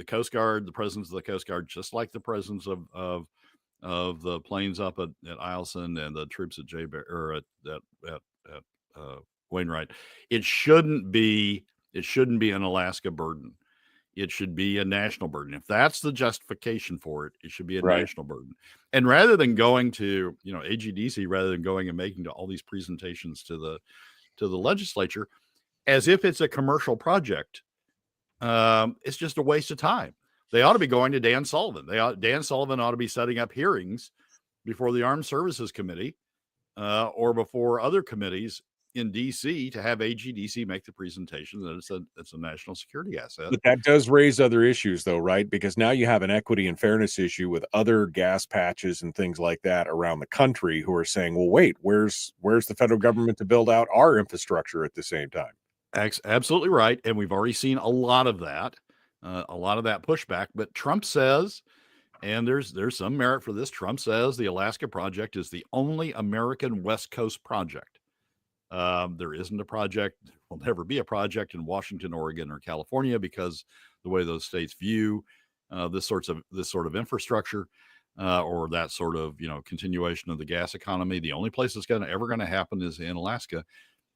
Coast Guard, the presence of the Coast Guard, just like the presence of the planes up at Eielson and the troops at at Wainwright. It shouldn't be an Alaska burden. It should be a national burden. If that's the justification for it, it should be a national burden. And rather than going to, AGDC, rather than going and making all these presentations to the legislature, as if it's a commercial project, it's just a waste of time. They ought to be going to Dan Sullivan. Dan Sullivan ought to be setting up hearings before the Armed Services Committee or before other committees in DC to have AGDC make the presentation that it's a national security asset. But that does raise other issues, though, right? Because now you have an equity and fairness issue with other gas patches and things like that around the country who are saying, well, wait, where's the federal government to build out our infrastructure at the same time? Absolutely right. And we've already seen a lot of that pushback. But Trump says, and there's some merit for this, Trump says the Alaska project is the only American West Coast project. There isn't a project, will never be a project in Washington, Oregon, or California, because the way those states view this sort of infrastructure or that sort of continuation of the gas economy. The only place it's ever going to happen is in Alaska.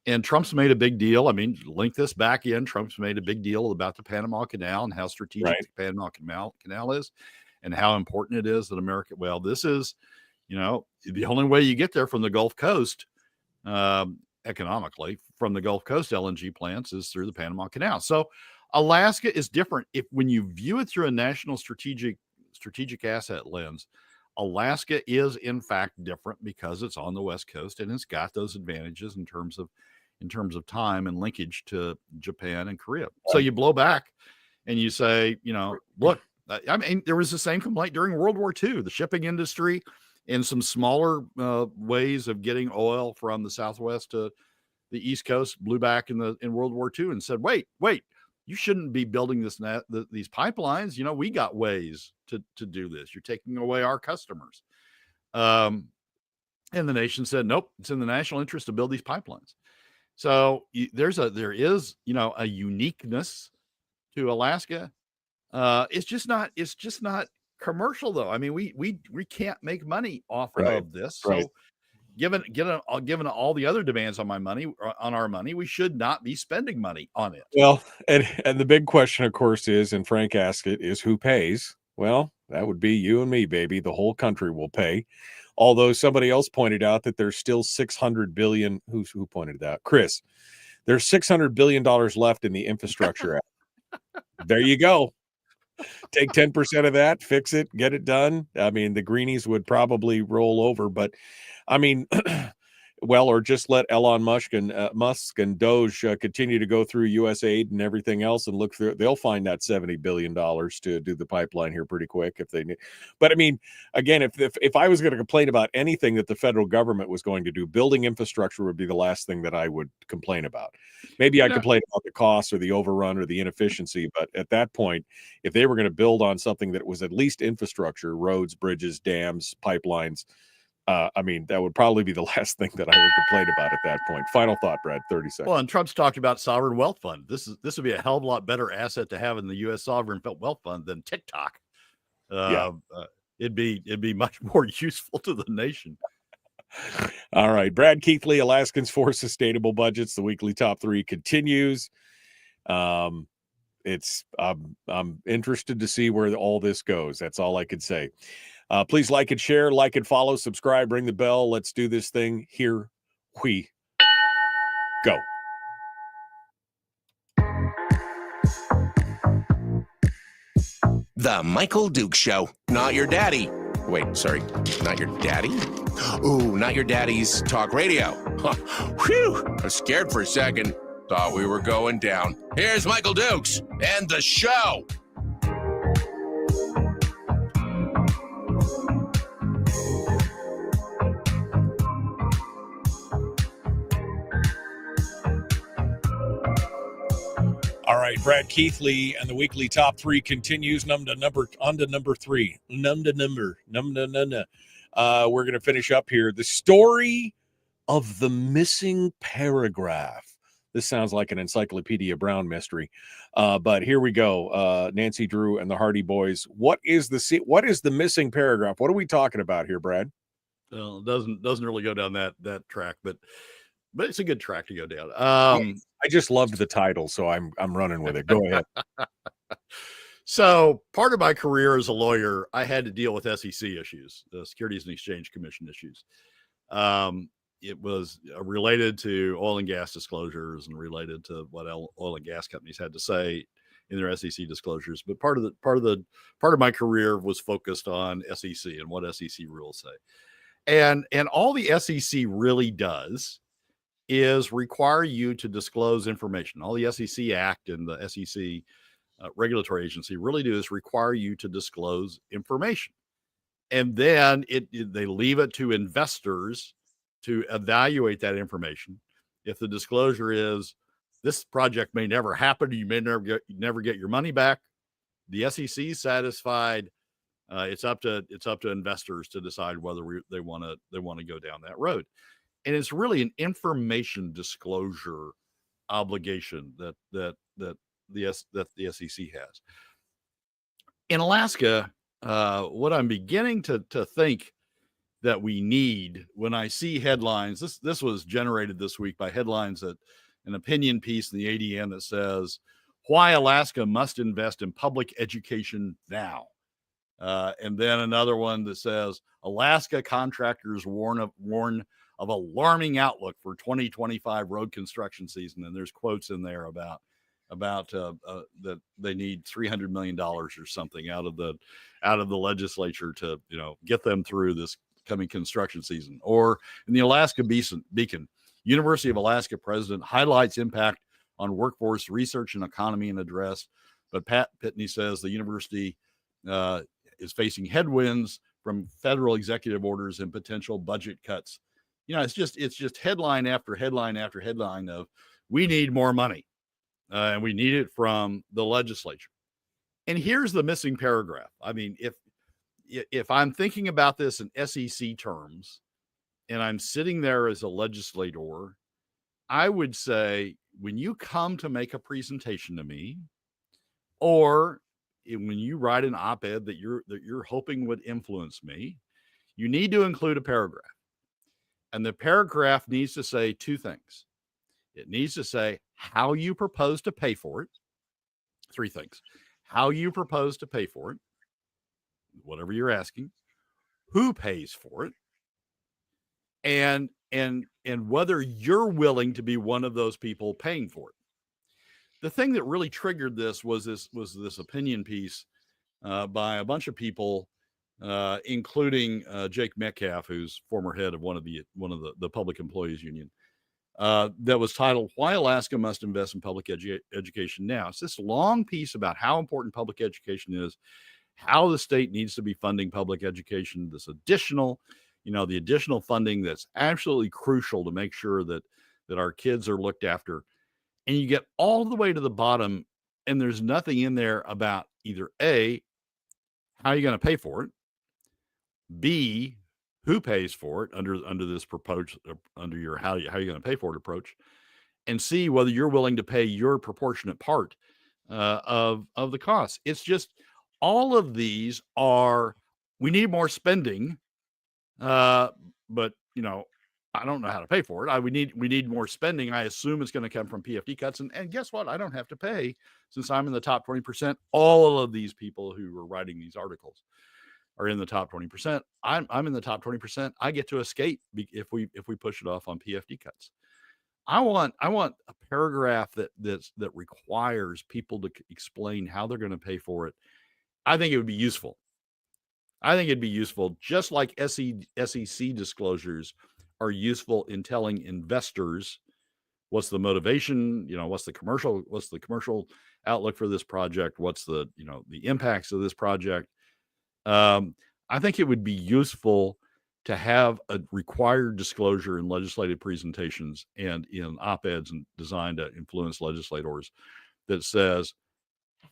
And Trump's made a big deal. I mean, link this back in. Trump's made a big deal about the Panama Canal and how strategic the Panama Canal is, and how important it is that America. Well, this is, the only way you get there from the Gulf Coast. Economically from the Gulf Coast LNG plants is through the Panama Canal. So Alaska is different. When you view it through a national strategic asset lens, Alaska is in fact different because it's on the West Coast and it's got those advantages in terms of time and linkage to Japan and Korea. So you blow back and you say, look, I mean, there was the same complaint during World War II. The shipping industry and some smaller ways of getting oil from the Southwest to the East Coast blew back in World War II and said, wait, you shouldn't be building these pipelines. We got ways to do this. You're taking away our customers. And the nation said, nope, it's in the national interest to build these pipelines. So there is a uniqueness to Alaska. It's just not commercial, though. I mean, we can't make money off of this. So given all the other demands on our money, we should not be spending money on it. Well, and the big question, of course, is, and Frank asked it, is who pays? Well, that would be you and me, baby. The whole country will pay. Although somebody else pointed out that there's still $600 billion. Who pointed that out? Chris. There's $600 billion left in the Infrastructure Act. There you go. Take 10% of that, fix it, get it done. I mean, the greenies would probably roll over, but I mean, well, or just let Elon Musk and Doge continue to go through USAID and everything else and look through. They'll find that $70 billion to do the pipeline here pretty quick if they need. But I mean, again, if I was going to complain about anything that the federal government was going to do, building infrastructure would be the last thing that I would complain about. Maybe I'd complain about the cost or the overrun or the inefficiency. But at that point, if they were going to build on something that was at least infrastructure, roads, bridges, dams, pipelines, I mean, that would probably be the last thing that I would complain about at that point. Final thought, Brad, 30 seconds. Well, and Trump's talked about sovereign wealth fund. This would be a hell of a lot better asset to have in the U.S. sovereign wealth fund than TikTok. It'd be much more useful to the nation. All right. Brad Keithley, Alaskans for Sustainable Budgets. The weekly top 3 continues. I'm interested to see where all this goes. That's all I could say. Please like and share, like and follow, subscribe, ring the bell. Let's do this thing. Here we go. The Michael Duke Show. Not your daddy. Wait, sorry. Not your daddy? Ooh, not your daddy's talk radio. Whew. I was scared for a second. Thought we were going down. Here's Michael Dukes and the show. All right, Brad Keithley and the weekly top 3 continues. On to number 3. We're going to finish up here. The story of the missing paragraph. This sounds like an Encyclopedia Brown mystery, but here we go. Nancy Drew and the Hardy Boys. What is the missing paragraph? What are we talking about here, Brad? Well, it doesn't really go down that track, but it's a good track to go down. I just loved the title, so I'm running with it. Go ahead. So part of my career as a lawyer, I had to deal with SEC issues, the Securities and Exchange Commission issues. It was related to oil and gas disclosures and related to what oil and gas companies had to say in their SEC disclosures. But part of my career was focused on SEC and what SEC rules say. And all the SEC really does is require you to disclose information. All the SEC Act and the SEC regulatory agency really do is require you to disclose information. And then they leave it to investors to evaluate that information. If the disclosure is this project may never happen, you may never get your money back, the SEC is satisfied. It's up to investors to decide whether they want to go down that road. And it's really an information disclosure obligation that the SEC has. In Alaska, what I'm beginning to think that we need when I see headlines, this was generated this week by headlines that an opinion piece in the ADN that says, why Alaska must invest in public education now. And then another one that says, Alaska contractors warn of alarming outlook for 2025 road construction season. And there's quotes in there about that they need $300 million or something out of the legislature to, get them through this coming construction season. Or in the Alaska Beacon, University of Alaska president highlights impact on workforce research and economy and address. But Pat Pitney says the university is facing headwinds from federal executive orders and potential budget cuts. It's just headline after headline after headline of we need more money and we need it from the legislature. And here's the missing paragraph. I mean, if I'm thinking about this in SEC terms and I'm sitting there as a legislator, I would say when you come to make a presentation to me, or when you write an op-ed that you're hoping would influence me, you need to include a paragraph. And the paragraph needs to say two things. It needs to say how you propose to pay for it. Three things: how you propose to pay for it, whatever you're asking, who pays for it, and whether you're willing to be one of those people paying for it. The thing that really triggered this was this opinion piece by a bunch of people, including Jake Metcalf, who's former head of one of the public employees union, that was titled "Why Alaska Must Invest in Public Education Now." It's this long piece about how important public education is, how the state needs to be funding public education, this additional, the additional funding that's absolutely crucial to make sure that our kids are looked after. And you get all the way to the bottom, and there's nothing in there about either A, how you're going to pay for it, B, who pays for it under this proposed, under your how you're going to pay for it approach, and C, whether you're willing to pay your proportionate part of the cost. It's just all of these are, we need more spending, but I don't know how to pay for it. We need more spending. I assume it's going to come from PFD cuts. And guess what? I don't have to pay, since I'm in the top 20%. All of these people who are writing these articles are in the top 20%. I'm in the top 20%. I get to escape if we push it off on PFD cuts. I want a paragraph that requires people to explain how they're going to pay for it. I think it would be useful. Just like SEC disclosures are useful in telling investors what's the motivation, what's the commercial outlook for this project, what's the impacts of this project. I think it would be useful to have a required disclosure in legislative presentations and in op-eds and designed to influence legislators that says,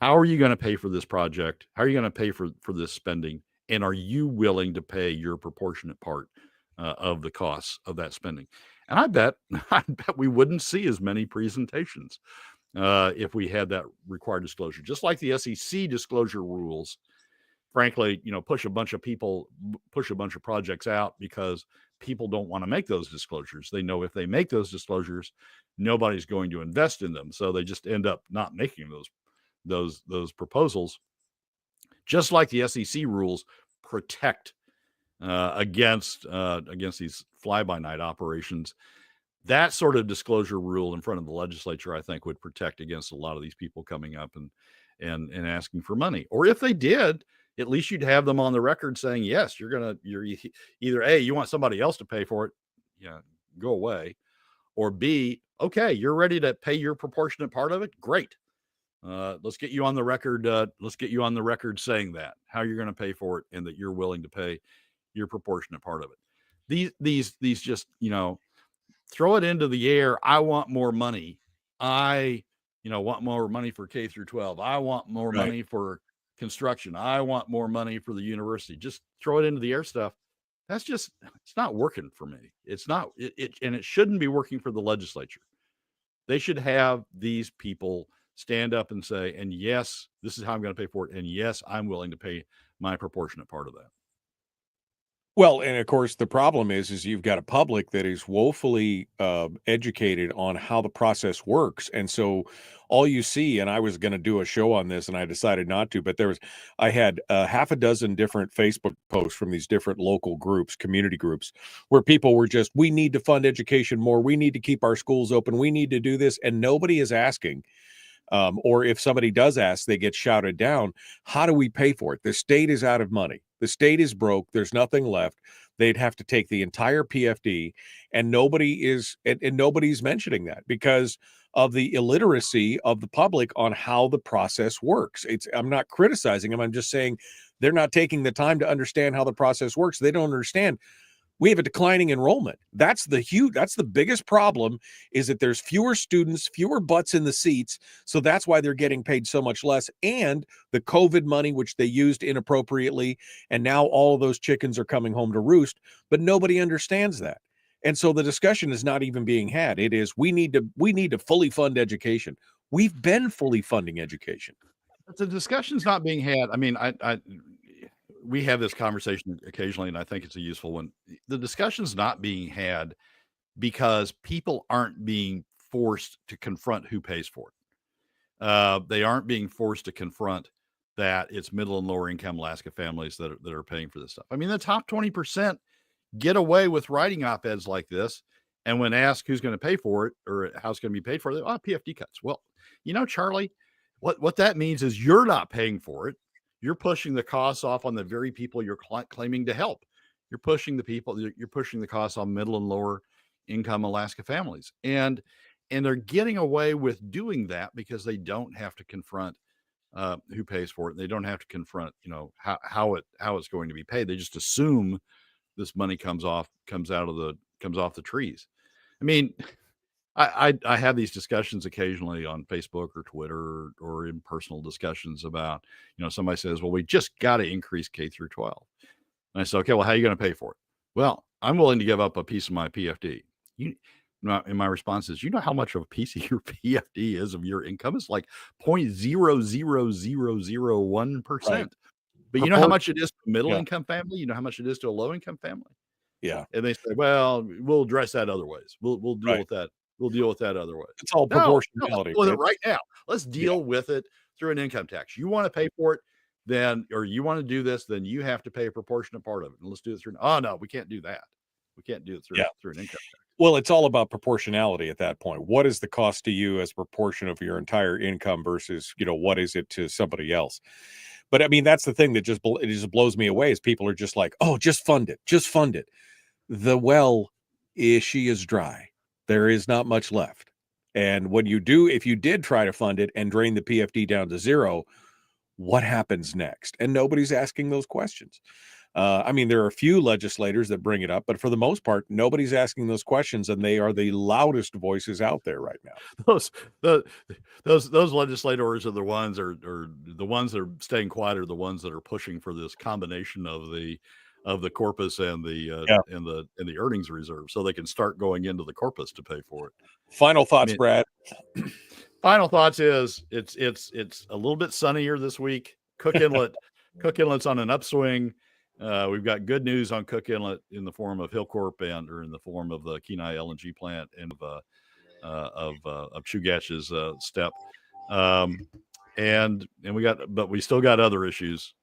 how are you going to pay for this project? How are you going to pay for this spending? And are you willing to pay your proportionate part of the costs of that spending? And I bet we wouldn't see as many presentations if we had that required disclosure. Just like the SEC disclosure rules, frankly, push a bunch of projects out because people don't want to make those disclosures. They know if they make those disclosures, nobody's going to invest in them, so they just end up not making those proposals. Just like the SEC rules protect against these fly-by-night operations, that sort of disclosure rule in front of the legislature, I think, would protect against a lot of these people coming up and asking for money. Or if they did, at least you'd have them on the record saying, yes, you're either A, you want somebody else to pay for it, go away, or B, okay, you're ready to pay your proportionate part of it. Great. Let's get you on the record. Saying that, how you're going to pay for it, and that you're willing to pay your proportionate part of it. These just, throw it into the air. I want more money. I want more money for K through 12. I want more money for construction. I want more money for the university. Just throw it into the air stuff. That's just, it's not working for me. It's not, and it shouldn't be working for the legislature. They should have these people stand up and say, and yes, this is how I'm going to pay for it. And yes, I'm willing to pay my proportionate part of that. Well, and of course, the problem is you've got a public that is woefully educated on how the process works. And so all you see, and I was going to do a show on this and I decided not to, but I had half a dozen different Facebook posts from these different local groups, community groups, where people were just, we need to fund education more. We need to keep our schools open. We need to do this. And nobody is asking. Or if somebody does ask, they get shouted down. How do we pay for it? The state is out of money. The state is broke. There's nothing left. They'd have to take the entire PFD, and nobody's mentioning that because of the illiteracy of the public on how the process works. I'm not criticizing them. I'm just saying they're not taking the time to understand how the process works. They don't understand. We have a declining enrollment. That's the biggest problem, is that there's fewer students, fewer butts in the seats. So that's why they're getting paid so much less. And the COVID money, which they used inappropriately. And now all of those chickens are coming home to roost, but nobody understands that. And so the discussion is not even being had. It is, we need to fully fund education. We've been fully funding education. But the discussion's not being had. I mean, we have this conversation occasionally, and I think it's a useful one. The discussion's not being had because people aren't being forced to confront who pays for it. They aren't being forced to confront that it's middle and lower income Alaska families that are paying for this stuff. I mean, the top 20% get away with writing op-eds like this. And when asked who's going to pay for it or how it's going to be paid for, they PFD cuts. Well, Charlie, what that means is you're not paying for it. You're pushing the costs off on the very people you're claiming to help. You're pushing the costs on middle and lower income Alaska families. And they're getting away with doing that because they don't have to confront who pays for it. They don't have to confront, how it's going to be paid. They just assume this money comes off the trees. I mean, I have these discussions occasionally on Facebook or Twitter or in personal discussions about, somebody says, well, we just got to increase K through 12. And I say, okay, well, how are you going to pay for it? Well, I'm willing to give up a piece of my PFD. And my response is, how how much of a piece of your PFD is of your income? It's like 0.00001%. Right. But you know how much it is to a middle income family? You know how much it is to a low income family? Yeah. And they say, well, we'll address that other ways. We'll deal with that. We'll deal with that other way. It's all proportionality. No, right now. Let's deal with it through an income tax. You want to pay for it, or you want to do this, then you have to pay a proportionate part of it. And let's do it through. Oh no, we can't do that. We can't do it through an income tax. Well, it's all about proportionality at that point. What is the cost to you as a proportion of your entire income versus, what is it to somebody else? But I mean, that's the thing that just blows me away is people are just like, oh, just fund it. Just fund it. The well, she is dry. There is not much left. And when if you did try to fund it and drain the PFD down to zero, what happens next? And nobody's asking those questions. I mean, there are a few legislators that bring it up, but for the most part, nobody's asking those questions, and they are the loudest voices out there right now. Those legislators are the ones, or the ones that are staying quiet, are the ones that are pushing for this combination of the corpus and the earnings reserve, so they can start going into the corpus to pay for it. Final thoughts, Brad. Final thoughts is it's a little bit sunnier this week. Cook Inlet's on an upswing. We've got good news on Cook Inlet in the form of Hillcorp or in the form of the Kenai LNG plant and of Chugach's step. And we still got other issues.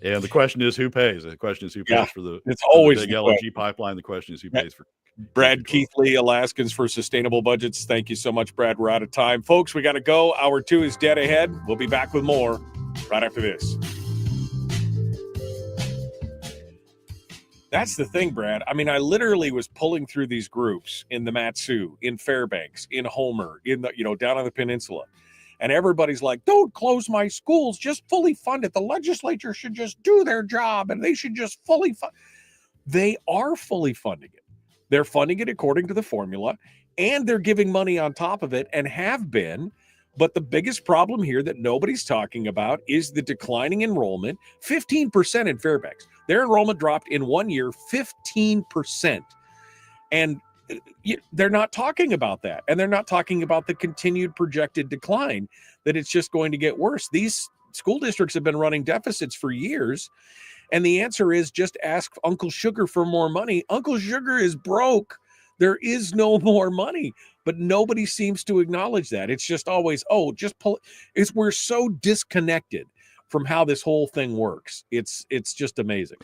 And the question is who pays? The question is who pays for it's always the big LNG pipeline. The question is who pays for Brad Keithley, Alaskans for Sustainable Budgets. Thank you so much, Brad. We're out of time. Folks, we got to go. Hour 2 is dead ahead. We'll be back with more right after this. That's the thing, Brad. I mean, I literally was pulling through these groups in the Matsu, in Fairbanks, in Homer, in the, down on the peninsula. And everybody's like, don't close my schools, just fully fund it. The legislature should just do their job and they should just fully fund. They are fully funding it. They're funding it according to the formula, and they're giving money on top of it and have been. But the biggest problem here that nobody's talking about is the declining enrollment, 15% in Fairbanks. Their enrollment dropped in 1 year, 15%. And they're not talking about that. And they're not talking about the continued projected decline, that it's just going to get worse. These school districts have been running deficits for years. And the answer is just ask Uncle Sugar for more money. Uncle Sugar is broke. There is no more money, but nobody seems to acknowledge that. It's just always, we're so disconnected from how this whole thing works. It's just amazing.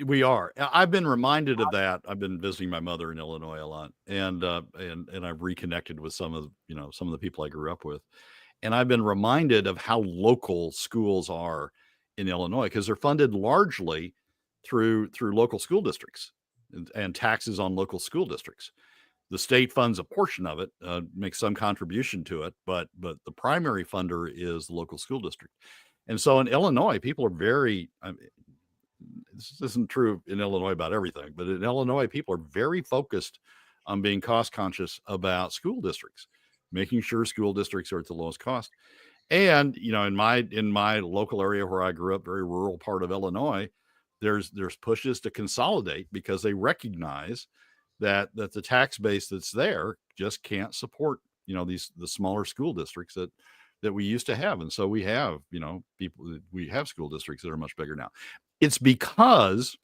We are. I've been reminded of that. I've been visiting my mother in Illinois a lot, and I've reconnected with some of the people I grew up with, and I've been reminded of how local schools are in Illinois, because they're funded largely through local school districts and taxes on local school districts. The state funds a portion of it, makes some contribution to it, but the primary funder is the local school district. And so in Illinois, people are very, this isn't true in Illinois about everything, but in Illinois, people are very focused on being cost conscious about school districts, making sure school districts are at the lowest cost. And, in my local area where I grew up, very rural part of Illinois, there's pushes to consolidate because they recognize that the tax base that's there just can't support, the smaller school districts that we used to have. And so we have, we have school districts that are much bigger now. It's because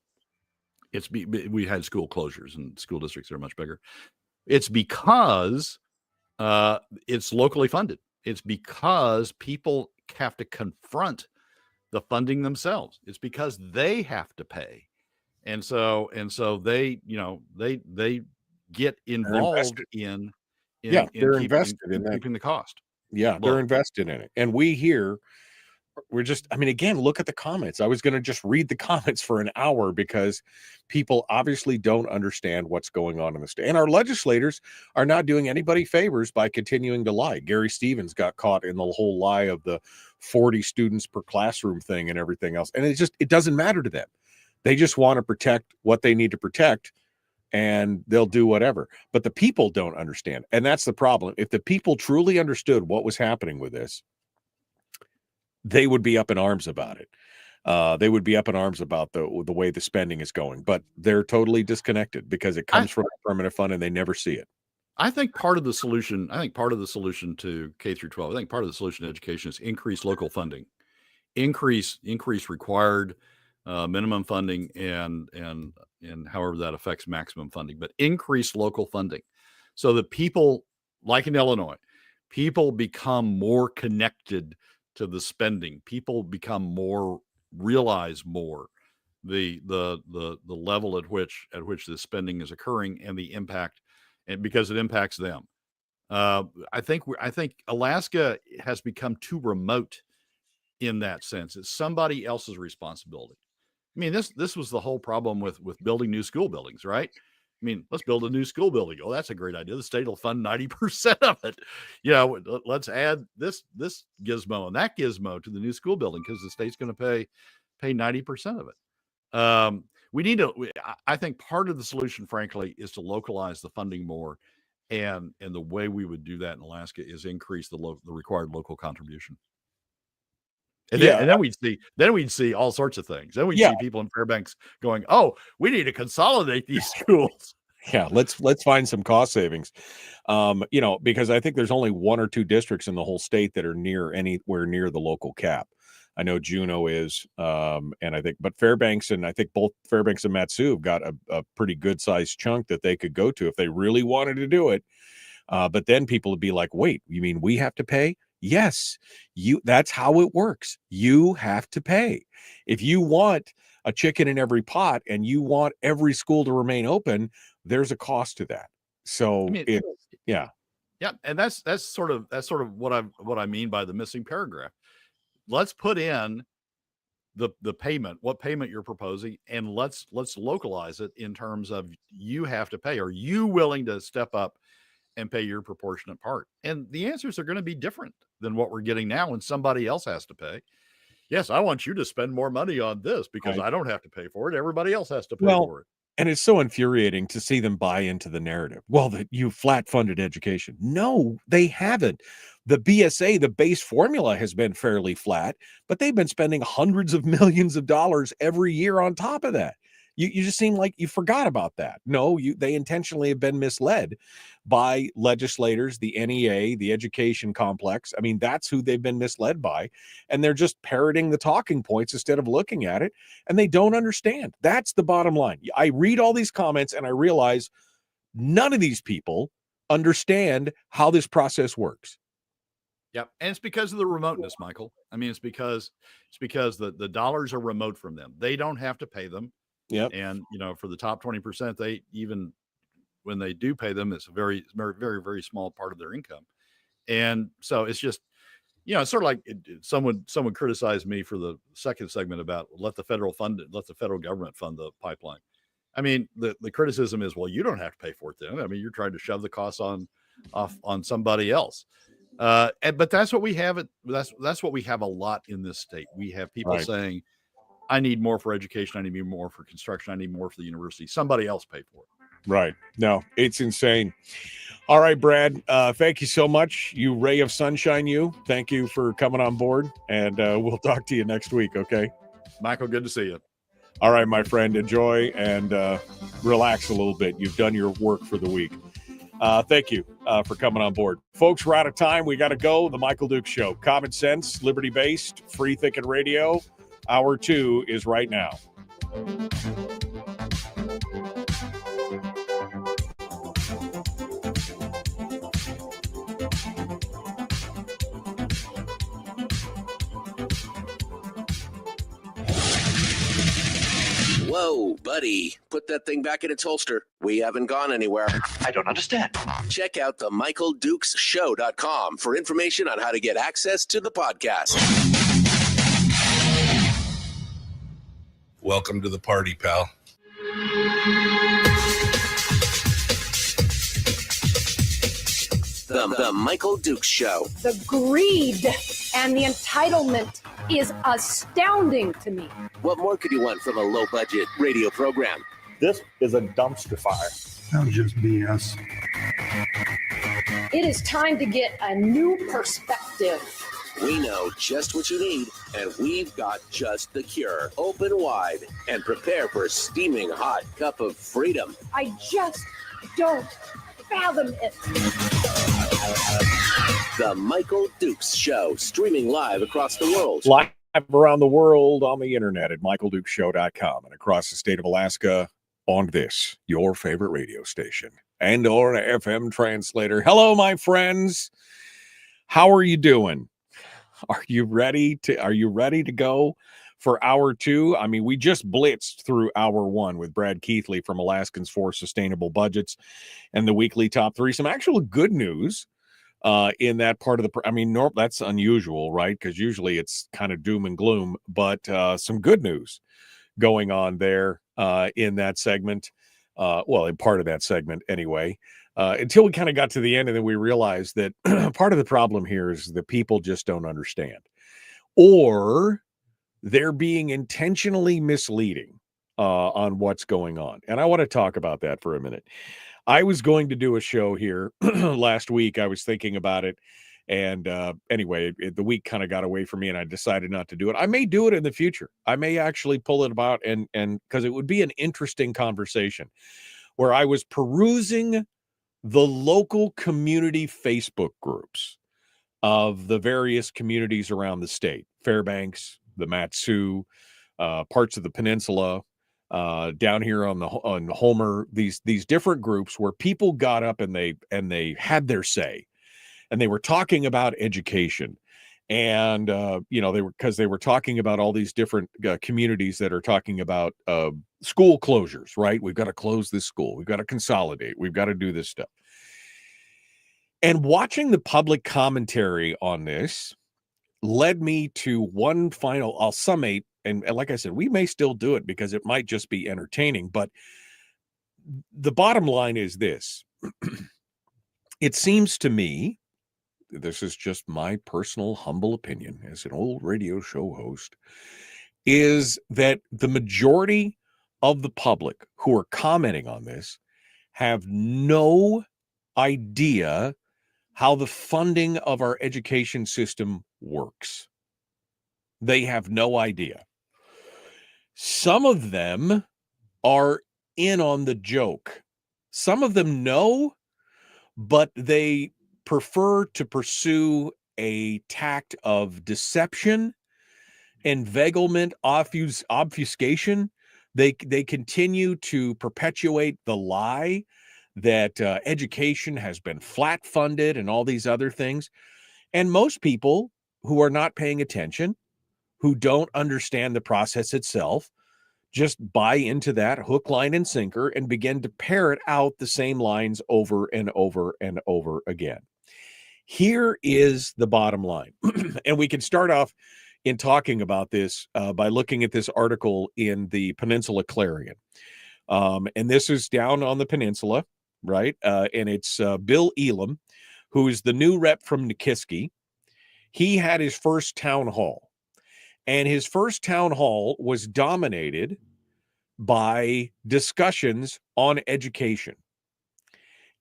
we had school closures and school districts are much bigger. It's because it's locally funded. It's because people have to confront the funding themselves. It's because they have to pay. And so they, they get involved in they're invested in that. keeping the cost. Yeah, they're invested in it. And we here, again, look at the comments. I was going to just read the comments for an hour because people obviously don't understand what's going on in the state. And our legislators are not doing anybody favors by continuing to lie. Gary Stevens got caught in the whole lie of the 40 students per classroom thing and everything else. And it doesn't matter to them. They just want to protect what they need to protect, and they'll do whatever. But the people don't understand. And that's the problem. If the people truly understood what was happening with this, they would be up in arms about it. They would be up in arms about the way the spending is going, but they're totally disconnected because it comes from a permanent fund and they never see it. I think part of the solution to K through 12, I think part of the solution to education is increase local funding, increase required minimum funding and however that affects maximum funding, but increase local funding so that people, like in Illinois, people become more connected to the spending. People realize more the level at which the spending is occurring and the impact, and because it impacts them. I think Alaska has become too remote in that sense. It's somebody else's responsibility. I mean, this was the whole problem with building new school buildings, right? I mean, let's build a new school building. Oh, that's a great idea. The state will fund 90% of it. Let's add this gizmo and that gizmo to the new school building because the state's going to pay 90% of it. I think part of the solution, frankly, is to localize the funding more. And the way we would do that in Alaska is increase the required local contribution. And then we'd see all sorts of things. Then we'd see people in Fairbanks going, "Oh, we need to consolidate these schools." Yeah, let's find some cost savings. Because I think there's only one or two districts in the whole state that are anywhere near the local cap. I know Juneau is, but Fairbanks and I think both Fairbanks and Matsu have got a pretty good sized chunk that they could go to if they really wanted to do it. But then people would be like, "Wait, you mean we have to pay?" Yes, that's how it works. You have to pay. If you want a chicken in every pot and you want every school to remain open, there's a cost to that. So yeah. And that's sort of what I mean by the missing paragraph. Let's put in the payment, what payment you're proposing, and let's localize it in terms of you have to pay. Are you willing to step up and pay your proportionate part? And the answers are going to be different than what we're getting now when somebody else has to pay. Yes, I want you to spend more money on this because I don't have to pay for it. Everybody else has to pay for it. And it's so infuriating to see them buy into the narrative. Well, that you flat funded education. No, they haven't. The BSA, the base formula has been fairly flat, but they've been spending hundreds of millions of dollars every year on top of that. You just seem like you forgot about that. No, they intentionally have been misled by legislators, the NEA, the education complex. I mean, that's who they've been misled by. And they're just parroting the talking points instead of looking at it. And they don't understand. That's the bottom line. I read all these comments and I realize none of these people understand how this process works. Yep. And it's because of the remoteness, Michael. I mean, it's because the dollars are remote from them. They don't have to pay them. Yep. And, for the top 20%, they even when they do pay them, it's a very, very, very, very small part of their income. And so it's just, it's sort of like someone criticized me for the second segment about let the federal government fund the pipeline. I mean, the criticism is, well, you don't have to pay for it then. I mean, you're trying to shove the costs on somebody else. But that's what we have. That's what we have a lot in this state. We have people saying, I need more for education. I need more for construction. I need more for the university. Somebody else pay for it. Right. No, it's insane. All right, Brad. Thank you so much. You ray of sunshine, you. Thank you for coming on board. And we'll talk to you next week. Okay. Michael, good to see you. All right, my friend. Enjoy and relax a little bit. You've done your work for the week. Thank you for coming on board. Folks, we're out of time. We got to go. The Michael Dukes Show. Common sense, liberty-based, free-thinking radio. Hour 2 is right now. Whoa, buddy. Put that thing back in its holster. We haven't gone anywhere. I don't understand. Check out the MichaelDukesShow.com for information on how to get access to the podcast. Welcome to the party, pal. The Michael Dukes Show. The greed and the entitlement is astounding to me. What more could you want from a low-budget radio program? This is a dumpster fire. That was just BS. It is time to get a new perspective. We know just what you need, and we've got just the cure. Open wide and prepare for a steaming hot cup of freedom. I just don't fathom it. The Michael Dukes Show, streaming live across the world. Live around the world on the internet at michaeldukeshow.com and across the state of Alaska on this, your favorite radio station, and on an FM translator. Hello, my friends. How are you doing? Are you ready to go for hour 2? I mean, we just blitzed through hour 1 with Brad Keithley from Alaskans for Sustainable Budgets and the weekly top 3. Some actual good news in that part of the, that's unusual, right? Because usually it's kind of doom and gloom, but some good news going on there in that segment. In part of that segment anyway, until we kind of got to the end, and then we realized that part of the problem here is that people just don't understand, or they're being intentionally misleading on what's going on. And I want to talk about that for a minute. I was going to do a show here last week. I was thinking about it. And anyway, the week kind of got away from me and I decided not to do it. I may do it in the future. I may actually pull it about and because it would be an interesting conversation where I was perusing the local community Facebook groups of the various communities around the state, Fairbanks, the Mat-Su, parts of the peninsula, down here on Homer, these different groups where people got up and they had their say. And they were talking about education, and they were talking about all these different communities that are talking about school closures. Right? We've got to close this school. We've got to consolidate. We've got to do this stuff. And watching the public commentary on this led me to one final. I'll summate, and like I said, we may still do it because it might just be entertaining. But the bottom line is this: it seems to me. This is just my personal humble opinion as an old radio show host, is that the majority of the public who are commenting on this have no idea how the funding of our education system works. They have no idea. Some of them are in on the joke. Some of them know, but they prefer to pursue a tact of deception, inveiglement, obfuscation. They continue to perpetuate the lie that education has been flat funded and all these other things. And most people who are not paying attention, who don't understand the process itself, just buy into that hook, line, and sinker and begin to parrot out the same lines over and over and over again. Here is the bottom line. And we can start off in talking about this by looking at this article in the Peninsula Clarion. And this is down on the peninsula, right? And it's Bill Elam, who is the new rep from Nikiski. He had his first town hall. And his first town hall was dominated by discussions on education.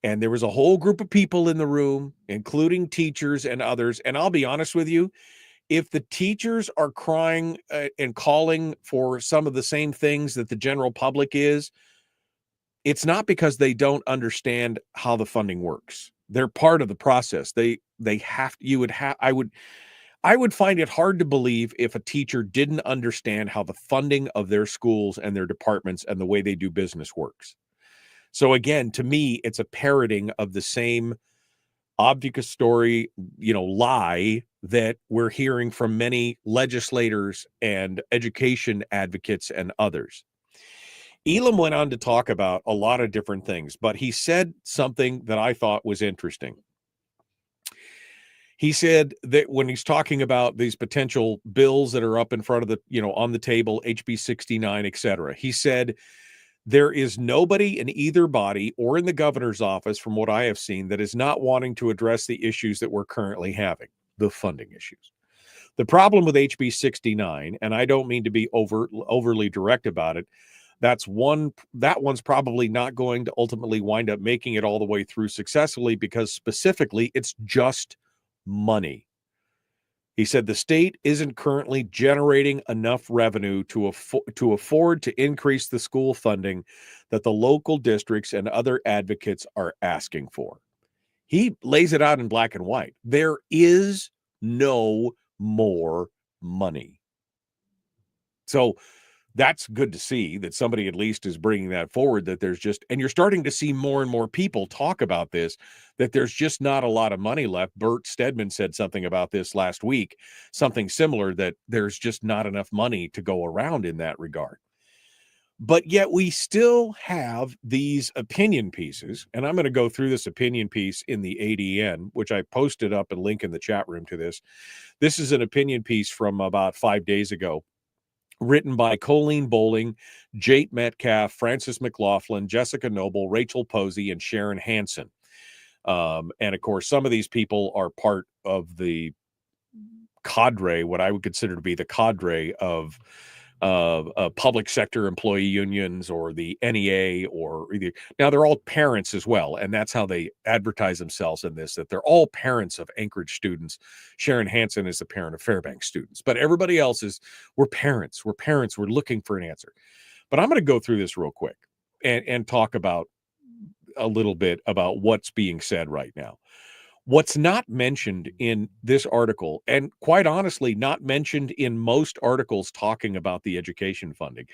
And there was a whole group of people in the room, including teachers and others. And I'll be honest with you, if the teachers are crying and calling for some of the same things that the general public is, it's not because they don't understand how the funding works. They're part of the process. I would find it hard to believe if a teacher didn't understand how the funding of their schools and their departments and the way they do business works. So again, to me, it's a parroting of the same obfuscatory, lie that we're hearing from many legislators and education advocates and others. Elam went on to talk about a lot of different things, but he said something that I thought was interesting. He said that when he's talking about these potential bills that are up in front of on the table, HB 69, et cetera, he said, there is nobody in either body or in the governor's office, from what I have seen, that is not wanting to address the issues that we're currently having, the funding issues. The problem with HB 69, and I don't mean to be overly direct about it, that one's probably not going to ultimately wind up making it all the way through successfully, because specifically it's just money. He said the state isn't currently generating enough revenue to afford to increase the school funding that the local districts and other advocates are asking for. He lays it out in black and white. There is no more money. So that's good to see that somebody at least is bringing that forward, that there's just, and you're starting to see more and more people talk about this, that there's just not a lot of money left. Bert Stedman said something about this last week, something similar, that there's just not enough money to go around in that regard. But yet we still have these opinion pieces, and I'm going to go through this opinion piece in the ADN, which I posted up and link in the chat room to this. This is an opinion piece from about 5 days ago, written by Colleen Bowling, Jate Metcalf, Francis McLaughlin, Jessica Noble, Rachel Posey, and Sharon Hansen. And of course, some of these people are part of the cadre, what I would consider to be the cadre of public sector employee unions, or the NEA, or either. Now they're all parents as well, and that's how they advertise themselves in this, that they're all parents of Anchorage students. Sharon Hansen is a parent of Fairbanks students, but everybody else is, we're parents, we're looking for an answer. But I'm going to go through this real quick and talk about a little bit about what's being said right now. What's not mentioned in this article, and quite honestly, not mentioned in most articles talking about the education funding,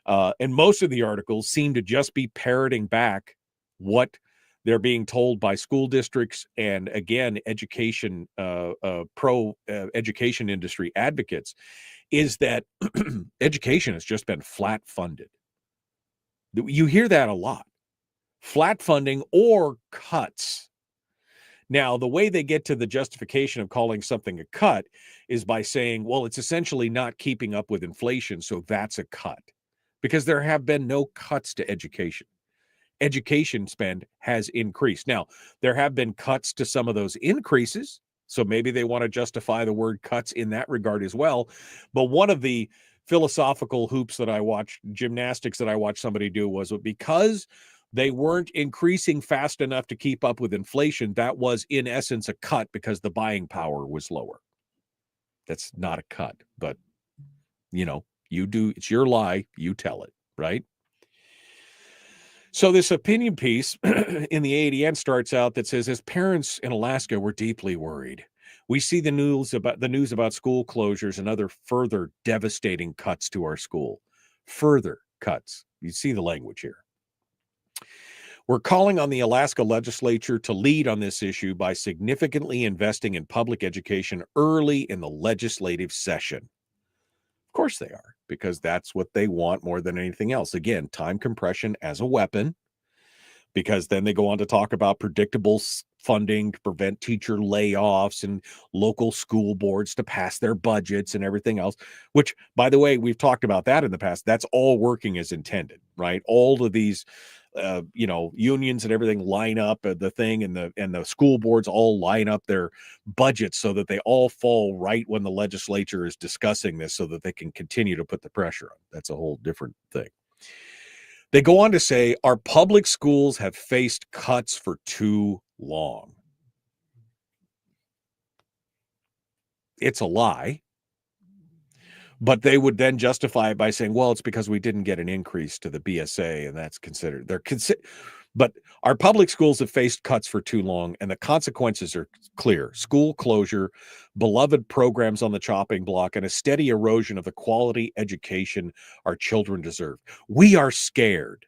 and most of the articles seem to just be parroting back what they're being told by school districts and, again, education, education industry advocates, is that education has just been flat funded. You hear that a lot. Flat funding or cuts. Now, the way they get to the justification of calling something a cut is by saying, well, it's essentially not keeping up with inflation, so that's a cut. Because there have been no cuts to education. Education spend has increased. Now, there have been cuts to some of those increases, so maybe they want to justify the word cuts in that regard as well. But one of the philosophical hoops that I watched, gymnastics that I watched somebody do, was because they weren't increasing fast enough to keep up with inflation, that was in essence a cut because the buying power was lower. That's not a cut, but you do, it's your lie, you tell it, right? So this opinion piece in the ADN starts out that says, as parents in Alaska, we're deeply worried. We see the news about school closures and other further devastating cuts to our school. Further cuts. You see the language here. We're calling on the Alaska legislature to lead on this issue by significantly investing in public education early in the legislative session. Of course they are, because that's what they want more than anything else. Again, time compression as a weapon, because then they go on to talk about predictable funding to prevent teacher layoffs and local school boards to pass their budgets and everything else, which, by the way, we've talked about that in the past. That's all working as intended, right? All of these unions and everything line up the thing, and the school boards all line up their budgets so that they all fall right when the legislature is discussing this, so that they can continue to put the pressure on. That's a whole different thing. They go on to say, our public schools have faced cuts for too long. It's a lie. But they would then justify it by saying, well, it's because we didn't get an increase to the BSA, and that's considered. But our public schools have faced cuts for too long, and the consequences are clear. School closure, beloved programs on the chopping block, and a steady erosion of the quality education our children deserve. We are scared.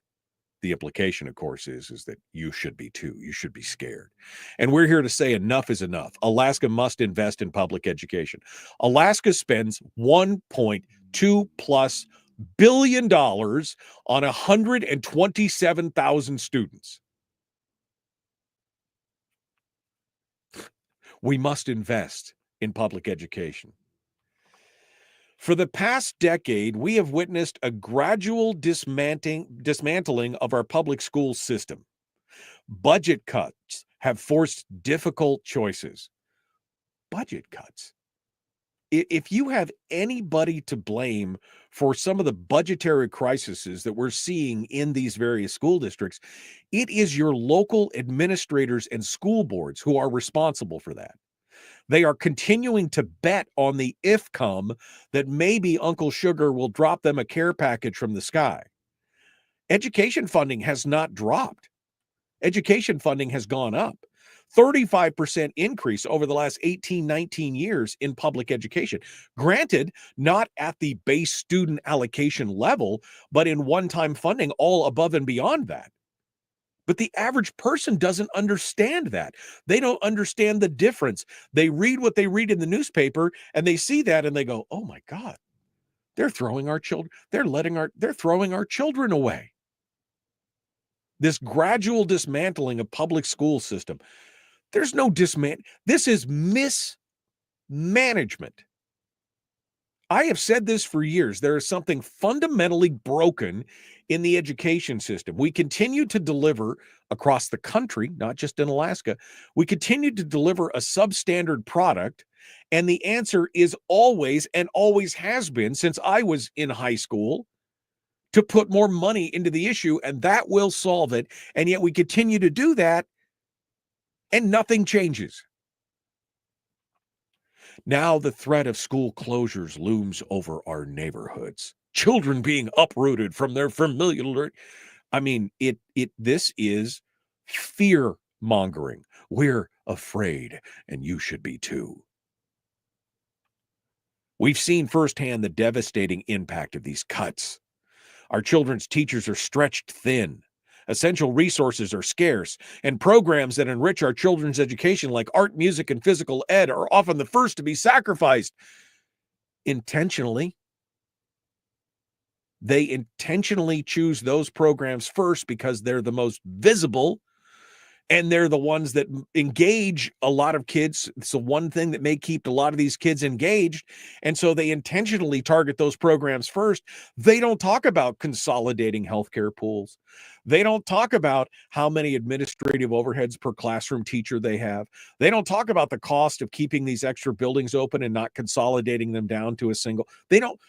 The implication, of course, is that you should be too. You should be scared. And we're here to say enough is enough. Alaska must invest in public education. Alaska spends $1.2+ billion on 127,000 students. We must invest in public education. For the past decade, we have witnessed a gradual dismantling of our public school system. Budget cuts have forced difficult choices. Budget cuts. If you have anybody to blame for some of the budgetary crises that we're seeing in these various school districts, it is your local administrators and school boards who are responsible for that. They are continuing to bet on the if come that maybe Uncle Sugar will drop them a care package from the sky. Education funding has not dropped. Education funding has gone up. 35% increase over the last 18, 19 years in public education. Granted, not at the base student allocation level, but in one-time funding all above and beyond that. But the average person doesn't understand that. They don't understand the difference. They read what they read in the newspaper and they see that and they go, "Oh my God, they're throwing our children, they're throwing our children away." This gradual dismantling of public school system. There's no this is mismanagement. I have said this for years. There is something fundamentally broken in the education system. We continue to deliver across the country, not just in Alaska. We continue to deliver a substandard product, and the answer is always, and always has been since I was in high school, to put more money into the issue, and that will solve it. And yet we continue to do that, and nothing changes. Now the threat of school closures looms over our neighborhoods. Children being uprooted from their familiar. I mean, this is fear mongering. We're afraid, and you should be too. We've seen firsthand the devastating impact of these cuts. Our children's teachers are stretched thin. Essential resources are scarce, and programs that enrich our children's education, like art, music, and physical ed, are often the first to be sacrificed intentionally. They intentionally choose those programs first because they're the most visible, and they're the ones that engage a lot of kids. It's the one thing that may keep a lot of these kids engaged, and so they intentionally target those programs first. They don't talk about consolidating healthcare pools. They don't talk about how many administrative overheads per classroom teacher they have. They don't talk about the cost of keeping these extra buildings open and not consolidating them down to a single. They don't.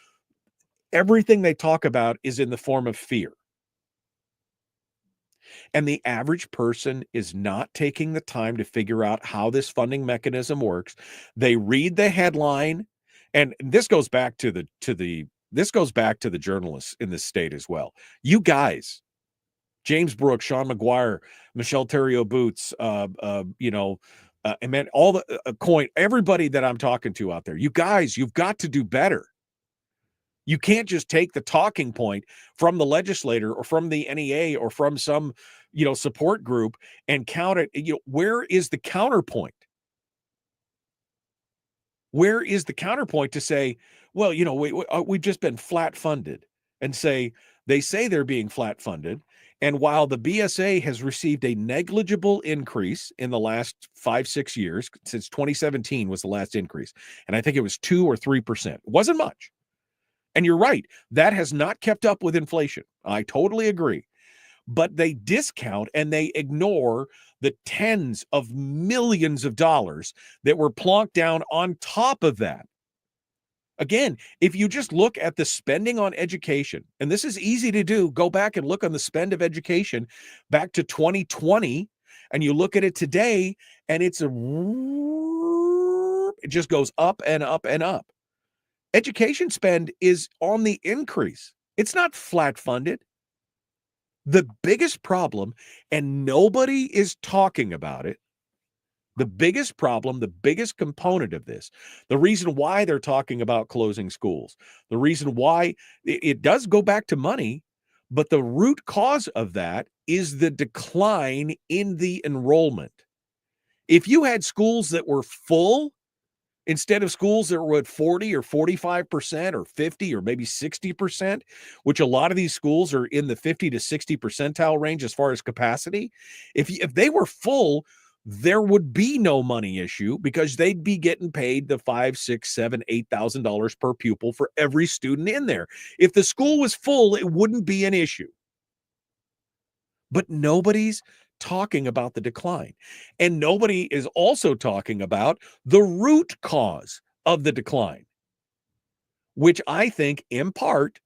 Everything they talk about is in the form of fear. And the average person is not taking the time to figure out how this funding mechanism works. They read the headline, and this goes back to the journalists in this state as well. You guys, James Brooks, Sean McGuire, Michelle Theriot Boots, and man, all the Coin, everybody that I'm talking to out there, you guys, you've got to do better. You can't just take the talking point from the legislator or from the NEA or from some, support group and count it. Where is the counterpoint? Where is the counterpoint to say, well, we've just been flat funded, and they say they're being flat funded. And while the BSA has received a negligible increase in the last 5-6 years, since 2017 was the last increase, and I think it was 2 or 3%. It wasn't much. And you're right, that has not kept up with inflation. I totally agree. But they discount and they ignore the tens of millions of dollars that were plonked down on top of that. Again, if you just look at the spending on education, and this is easy to do, go back and look on the spend of education back to 2020, and you look at it today, and it just goes up and up and up. Education spend is on the increase. It's not flat funded. The biggest problem, and nobody is talking about it, the biggest problem, the biggest component of this, the reason why they're talking about closing schools, the reason why it does go back to money, but the root cause of that is the decline in the enrollment. If you had schools that were full, instead of schools that were at 40 or 45% or 50 or maybe 60%, which a lot of these schools are in the 50 to 60 percentile range as far as capacity, if they were full, there would be no money issue because they'd be getting paid the $5,000, $6,000, $7,000, $8,000 per pupil for every student in there. If the school was full, it wouldn't be an issue. But nobody's talking about the decline. And nobody is also talking about the root cause of the decline, which I think in part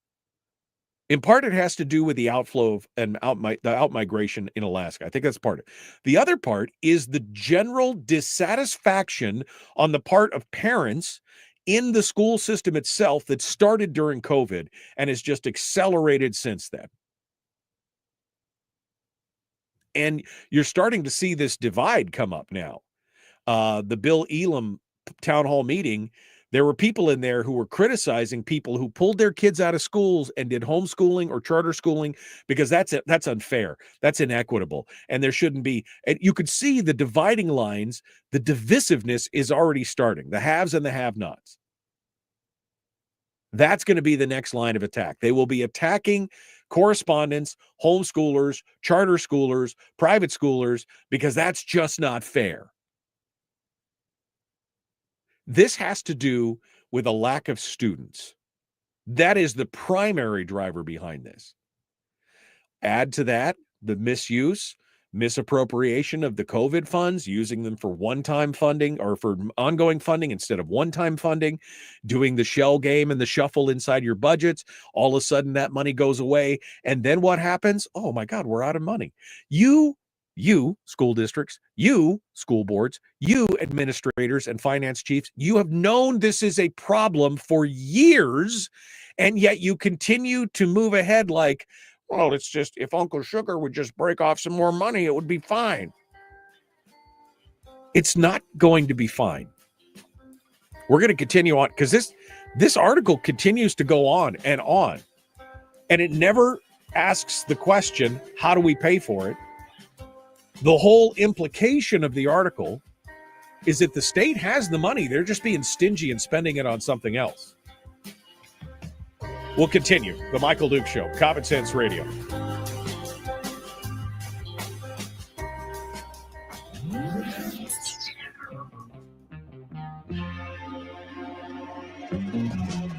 it has to do with the outflow of the outmigration in Alaska. I think that's part of it. The other part is the general dissatisfaction on the part of parents in the school system itself that started during COVID and has just accelerated since then. And you're starting to see this divide come up now. The Bill Elam town hall meeting, there were people in there who were criticizing people who pulled their kids out of schools and did homeschooling or charter schooling because that's unfair. That's inequitable. And there shouldn't be. And you could see the dividing lines. The divisiveness is already starting. The haves and the have-nots. That's going to be the next line of attack. They will be attacking correspondents, homeschoolers, charter schoolers, private schoolers, because that's just not fair. This has to do with a lack of students. That is the primary driver behind this. Add to that the misappropriation of the COVID funds, using them for one-time funding or for ongoing funding instead of one-time funding, doing the shell game and the shuffle inside your budgets. All of a sudden that money goes away. And then what happens? Oh my God, we're out of money. You school districts, you school boards, you administrators and finance chiefs, you have known this is a problem for years, and yet you continue to move ahead like, well, it's just, if Uncle Sugar would just break off some more money, it would be fine. It's not going to be fine. We're going to continue on because this article continues to go on, and it never asks the question, how do we pay for it? The whole implication of the article is that the state has the money. They're just being stingy and spending it on something else. We'll continue. The Michael Duke Show, Common Sense Radio.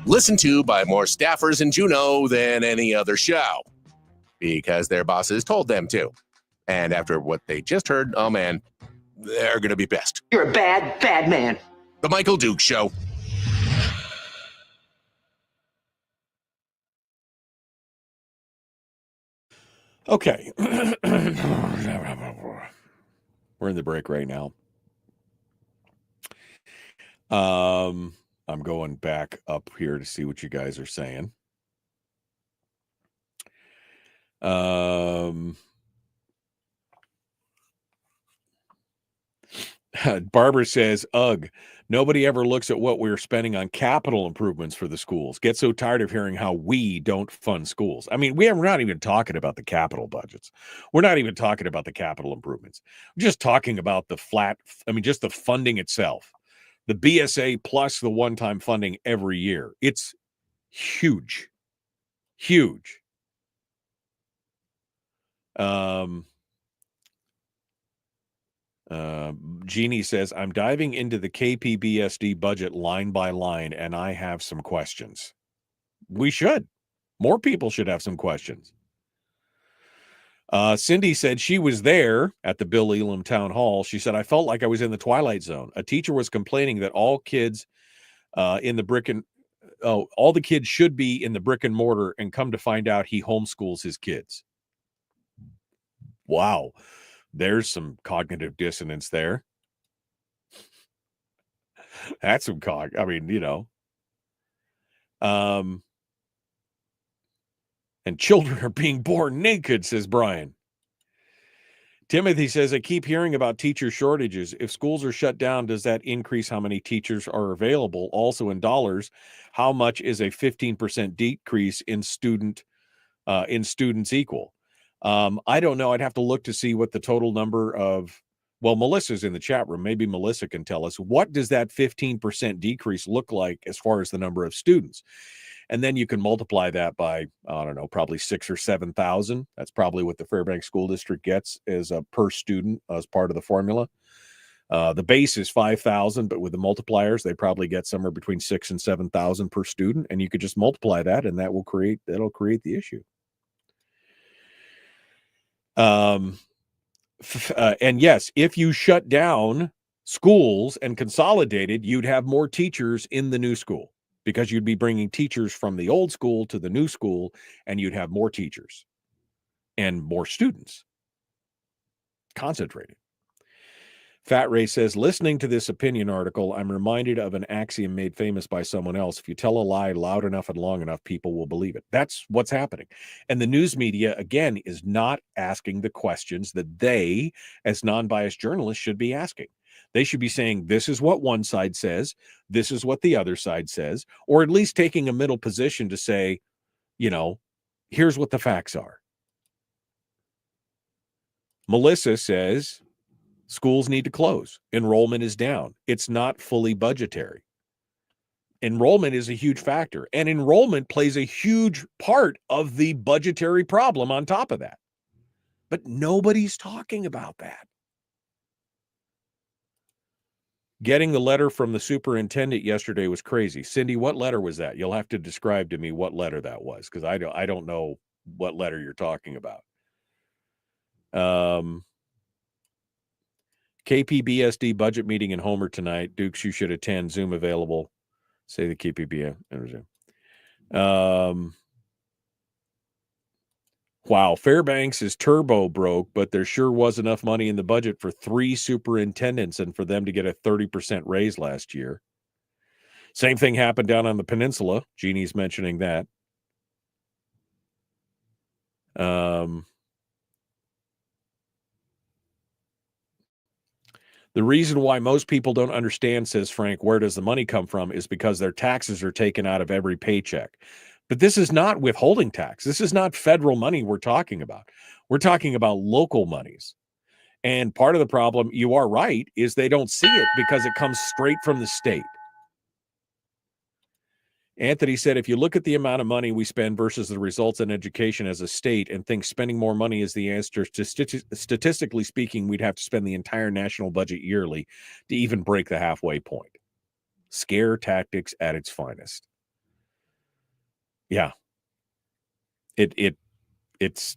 Listened to by more staffers in Juneau than any other show because their bosses told them to. And after what they just heard, oh man, they're going to be pissed. You're a bad, bad man. The Michael Duke Show. Okay. We're in the break right now. I'm going back up here to see what you guys are saying. Barbara says, ugh, nobody ever looks at what we're spending on capital improvements for the schools. Get so tired of hearing how we don't fund schools. I mean, we're not even talking about the capital budgets. We're not even talking about the capital improvements. We're just talking about just the funding itself. The BSA plus the one-time funding every year. It's huge. Huge. Jeannie says, I'm diving into the KPBSD budget line by line, and I have some questions. We should. More people should have some questions. Cindy said she was there at the Bill Elam Town Hall. She said, I felt like I was in the Twilight Zone. A teacher was complaining that all kids all the kids should be in the brick and mortar, and come to find out he homeschools his kids. Wow. There's some cognitive dissonance there. That's some And children are being born naked, says Brian. Timothy says, I keep hearing about teacher shortages. If schools are shut down, does that increase how many teachers are available? Also in dollars, how much is a 15% decrease in students equal? I don't know. I'd have to look to see what the total number of, well, Melissa's in the chat room. Maybe Melissa can tell us, what does that 15% decrease look like as far as the number of students? And then you can multiply that by, I don't know, probably 6,000 or 7,000. That's probably what the Fairbanks School District gets as a per student as part of the formula. The base is 5,000, but with the multipliers, they probably get somewhere between 6,000 and 7,000 per student. And you could just multiply that, and that'll create the issue. And yes, if you shut down schools and consolidated, you'd have more teachers in the new school, because you'd be bringing teachers from the old school to the new school, and you'd have more teachers and more students concentrated. Fat Ray says, listening to this opinion article, I'm reminded of an axiom made famous by someone else. If you tell a lie loud enough and long enough, people will believe it. That's what's happening. And the news media, again, is not asking the questions that they, as non-biased journalists, should be asking. They should be saying, this is what one side says, this is what the other side says, or at least taking a middle position to say, here's what the facts are. Melissa says, schools need to close. Enrollment is down. It's not fully budgetary. Enrollment is a huge factor, and enrollment plays a huge part of the budgetary problem on top of that. But nobody's talking about that. Getting the letter from the superintendent yesterday was crazy. Cindy, what letter was that? You'll have to describe to me what letter that was, because I don't know what letter you're talking about. KPBSD budget meeting in Homer tonight. Dukes, you should attend. Zoom available. Say the KPBS. Wow, Fairbanks is turbo broke, but there sure was enough money in the budget for 3 superintendents and for them to get a 30% raise last year. Same thing happened down on the peninsula. Jeannie's mentioning that. The reason why most people don't understand, says Frank, where does the money come from, is because their taxes are taken out of every paycheck. But this is not withholding tax. This is not federal money we're talking about. We're talking about local monies. And part of the problem, you are right, is they don't see it because it comes straight from the state. Anthony said, if you look at the amount of money we spend versus the results in education as a state and think spending more money is the answer, statistically speaking, we'd have to spend the entire national budget yearly to even break the halfway point. Scare tactics at its finest. Yeah. It's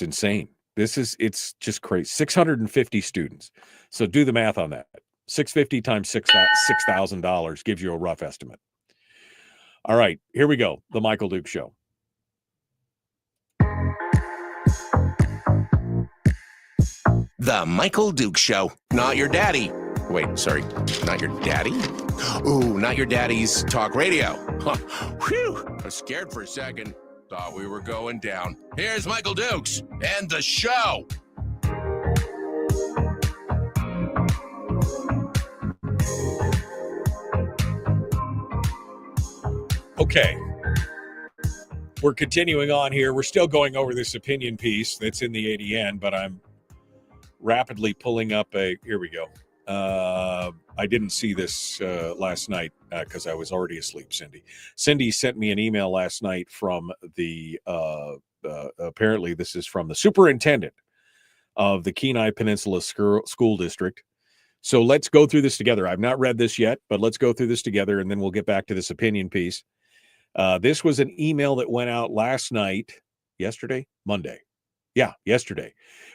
insane. It's just crazy. 650 students. So do the math on that. 650 times $6,000 gives you a rough estimate. All right, here we go. The Michael Duke Show. The Michael Duke Show. Not your daddy. Wait, sorry. Not your daddy? Ooh, not your daddy's talk radio. Huh. Whew. I was scared for a second. Thought we were going down. Here's Michael Dukes and the show. Okay. We're continuing on here. We're still going over this opinion piece that's in the ADN, but I'm rapidly pulling up here we go. I didn't see this last night because I was already asleep, Cindy. Cindy sent me an email last night from the, apparently this is from the superintendent of the Kenai Peninsula School District. So let's go through this together. I've not read this yet, but let's go through this together, and then we'll get back to this opinion piece. This was an email that went out yesterday.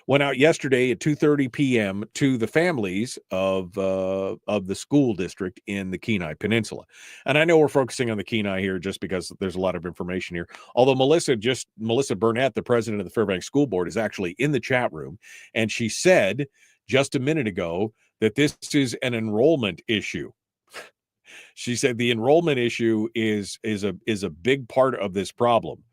Went out yesterday at 2:30 p.m. to the families of the school district in the Kenai Peninsula. And I know we're focusing on the Kenai here just because there's a lot of information here. Although Melissa Burnett, the president of the Fairbanks School Board, is actually in the chat room, and she said just a minute ago that this is an enrollment issue. She said the enrollment issue is a big part of this problem.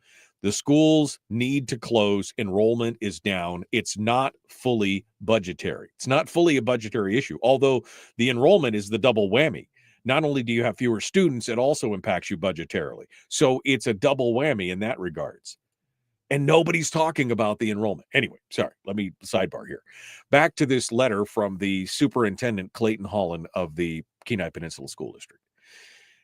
The schools need to close. Enrollment is down. It's not fully budgetary. It's not fully a budgetary issue, although the enrollment is the double whammy. Not only do you have fewer students, it also impacts you budgetarily. So it's a double whammy in that regards. And nobody's talking about the enrollment. Anyway, sorry, let me sidebar here. Back to this letter from the superintendent, Clayton Holland, of the Kenai Peninsula School District.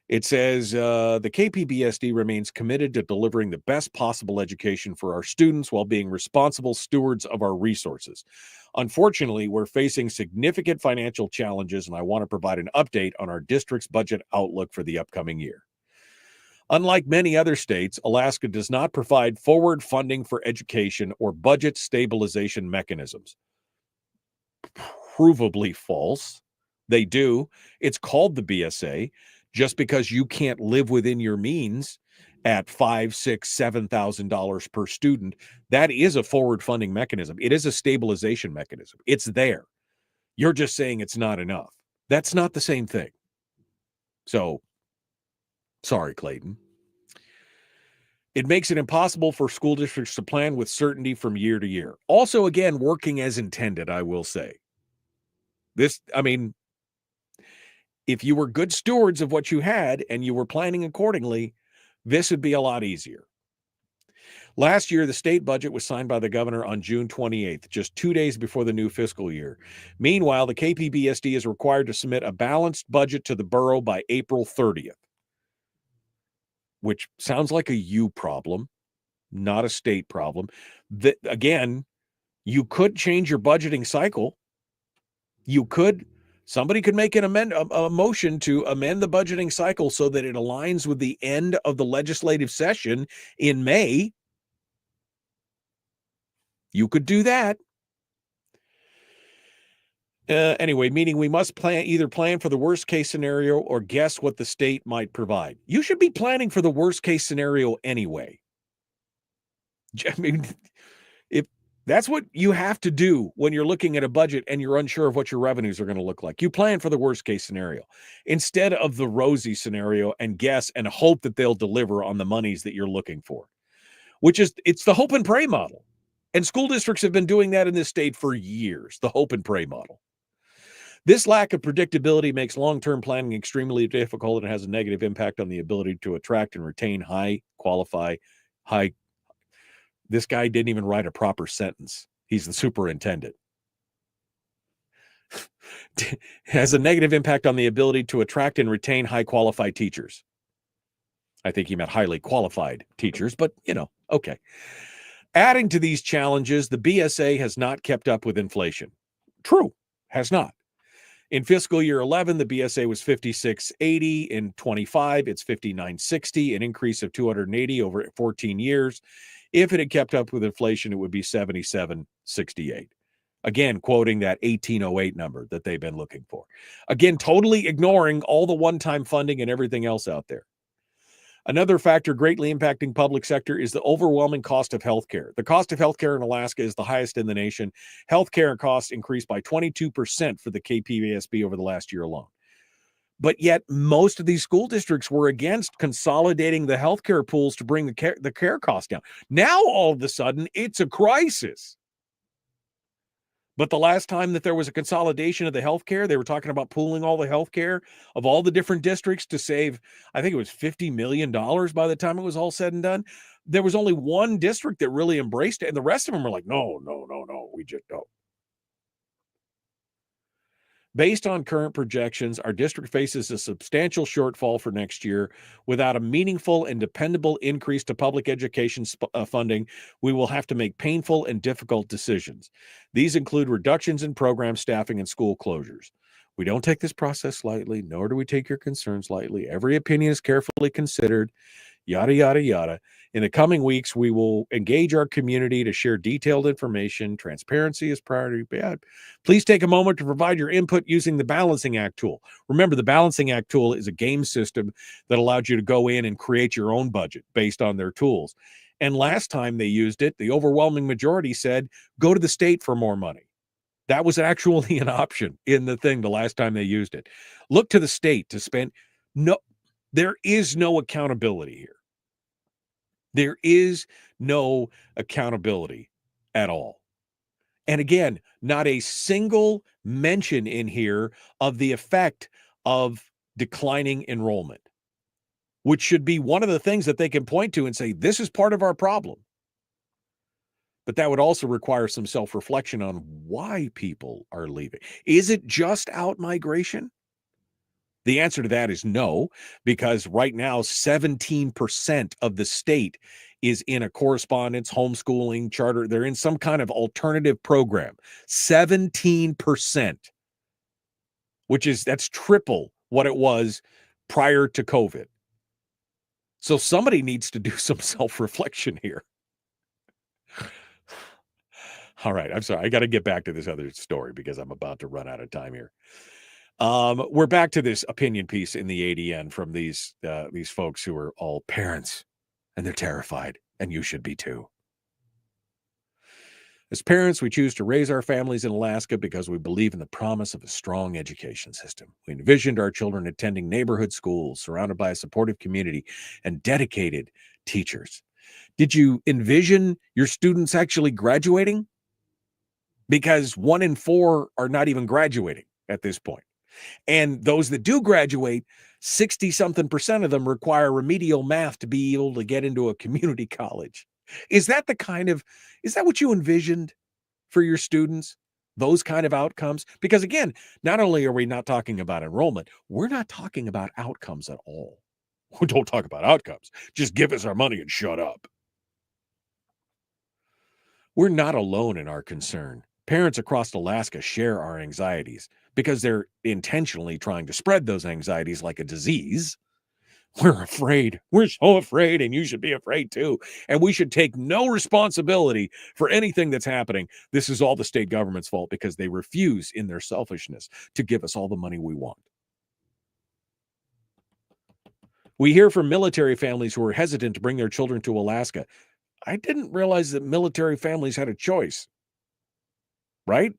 It says, the KPBSD remains committed to delivering the best possible education for our students while being responsible stewards of our resources. Unfortunately, we're facing significant financial challenges, and I want to provide an update on our district's budget outlook for the upcoming year. Unlike many other states, Alaska does not provide forward funding for education or budget stabilization mechanisms. Provably false. They do. It's called the BSA. Just because you can't live within your means at $5,000, $6,000, $7,000 per student, that is a forward funding mechanism. It is a stabilization mechanism. It's there. You're just saying it's not enough. That's not the same thing. So, sorry, Clayton. It makes it impossible for school districts to plan with certainty from year to year. Also, again, working as intended, I will say. If you were good stewards of what you had and you were planning accordingly, this would be a lot easier. Last year, the state budget was signed by the governor on June 28th, just 2 days before the new fiscal year. Meanwhile, the KPBSD is required to submit a balanced budget to the borough by April 30th, which sounds like a you problem, not a state problem. Again, you could change your budgeting cycle. Somebody could make a motion to amend the budgeting cycle so that it aligns with the end of the legislative session in May. You could do that. Anyway, meaning we must either plan for the worst case scenario or guess what the state might provide. You should be planning for the worst case scenario anyway. I mean, if that's what you have to do when you're looking at a budget and you're unsure of what your revenues are going to look like. You plan for the worst case scenario instead of the rosy scenario and guess and hope that they'll deliver on the monies that you're looking for, it's the hope and pray model. And school districts have been doing that in this state for years, the hope and pray model. This lack of predictability makes long-term planning extremely difficult and has a negative impact on the ability to attract and retain This guy didn't even write a proper sentence. He's the superintendent. Has a negative impact on the ability to attract and retain high-qualified teachers. I think he meant highly qualified teachers, but, okay. Adding to these challenges, the BSA has not kept up with inflation. True, has not. In fiscal year 11, the BSA was $56.80. In 25, it's $59.60, an increase of $280 over 14 years. If it had kept up with inflation, it would be $77.68. Again, quoting that 1808 number that they've been looking for. Again, totally ignoring all the one-time funding and everything else out there. Another factor greatly impacting public sector is the overwhelming cost of healthcare. The cost of healthcare in Alaska is the highest in the nation. Healthcare costs increased by 22% for the KPBSB over the last year alone. But yet most of these school districts were against consolidating the healthcare pools to bring the care cost down. Now, all of a sudden, it's a crisis. But the last time that there was a consolidation of the healthcare, they were talking about pooling all the healthcare of all the different districts to save, I think it was $50 million by the time it was all said and done. There was only one district that really embraced it, and the rest of them were like, no, we just don't. Based on current projections, our district faces a substantial shortfall for next year. Without a meaningful and dependable increase to public education funding, we will have to make painful and difficult decisions. These include reductions in program staffing and school closures. We don't take this process lightly, nor do we take your concerns lightly. Every opinion is carefully considered, yada, yada, yada. In the coming weeks, we will engage our community to share detailed information. Transparency is priority. Please take a moment to provide your input using the Balancing Act tool. Remember, the Balancing Act tool is a game system that allowed you to go in and create your own budget based on their tools. And last time they used it, the overwhelming majority said, go to the state for more money. That was actually an option in the thing the last time they used it. Look to the state to spend. No, there is no accountability here. There is no accountability at all. And again, not a single mention in here of the effect of declining enrollment, which should be one of the things that they can point to and say, this is part of our problem. But that would also require some self-reflection on why people are leaving. Is it just out-migration? The answer to that is no, because right now 17% of the state is in a correspondence, homeschooling, charter. They're in some kind of alternative program. 17%, that's triple what it was prior to COVID. So somebody needs to do some self-reflection here. All right, I'm sorry. I got to get back to this other story because I'm about to run out of time here. We're back to this opinion piece in the ADN from these folks who are all parents, and they're terrified, and you should be too. As parents, we choose to raise our families in Alaska because we believe in the promise of a strong education system. We envisioned our children attending neighborhood schools, surrounded by a supportive community and dedicated teachers. Did you envision your students actually graduating? Because 1 in 4 are not even graduating at this point. And those that do graduate, 60-something% of them require remedial math to be able to get into a community college. Is that what you envisioned for your students? Those kind of outcomes? Because again, not only are we not talking about enrollment, we're not talking about outcomes at all. We don't talk about outcomes. Just give us our money and shut up. We're not alone in our concern. Parents across Alaska share our anxieties because they're intentionally trying to spread those anxieties like a disease. We're afraid. We're so afraid, and you should be afraid too. And we should take no responsibility for anything that's happening. This is all the state government's fault because they refuse in their selfishness to give us all the money we want. We hear from military families who are hesitant to bring their children to Alaska. I didn't realize that military families had a choice. Right?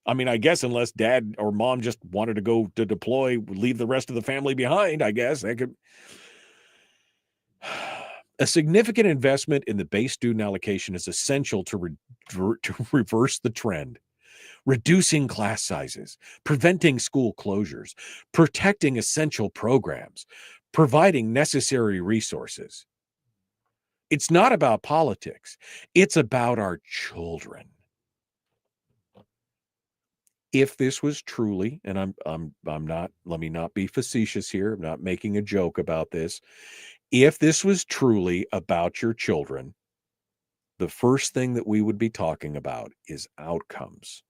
I mean, I guess unless dad or mom just wanted to go to deploy, leave the rest of the family behind, I guess that could. A significant investment in the base student allocation is essential to reverse the trend, reducing class sizes, preventing school closures, protecting essential programs, providing necessary resources. It's not about politics. It's about our children. If this was truly, and I'm not, let me not be facetious here, I'm not making a joke about this. If this was truly about your children, the first thing that we would be talking about is outcomes.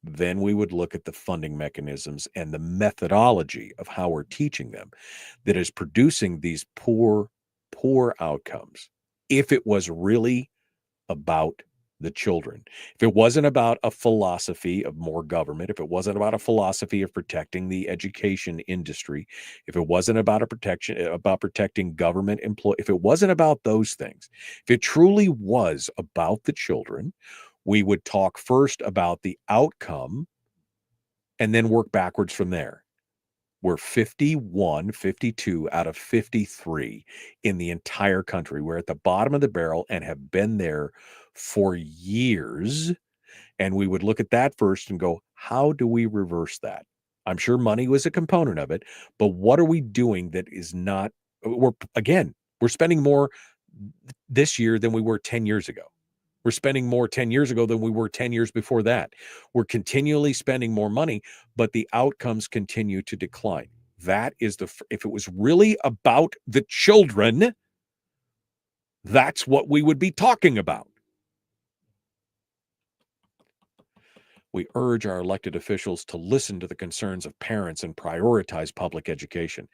Then we would look at the funding mechanisms and the methodology of how we're teaching them that is producing these poor outcomes. If it was really about the children, if it wasn't about a philosophy of more government, if it wasn't about a philosophy of protecting the education industry, if it wasn't about protecting government employees, if it wasn't about those things, if it truly was about the children, we would talk first about the outcome and then work backwards from there. We're 52 out of 53 in the entire country. We're at the bottom of the barrel and have been there for years. And we would look at that first and go, how do we reverse that? I'm sure money was a component of it, but what are we doing that is not, we're spending more this year than we were 10 years ago. We're spending more 10 years ago than we were 10 years before that. We're continually spending more money, but the outcomes continue to decline. That is if it was really about the children, that's what we would be talking about. We urge our elected officials to listen to the concerns of parents and prioritize public education.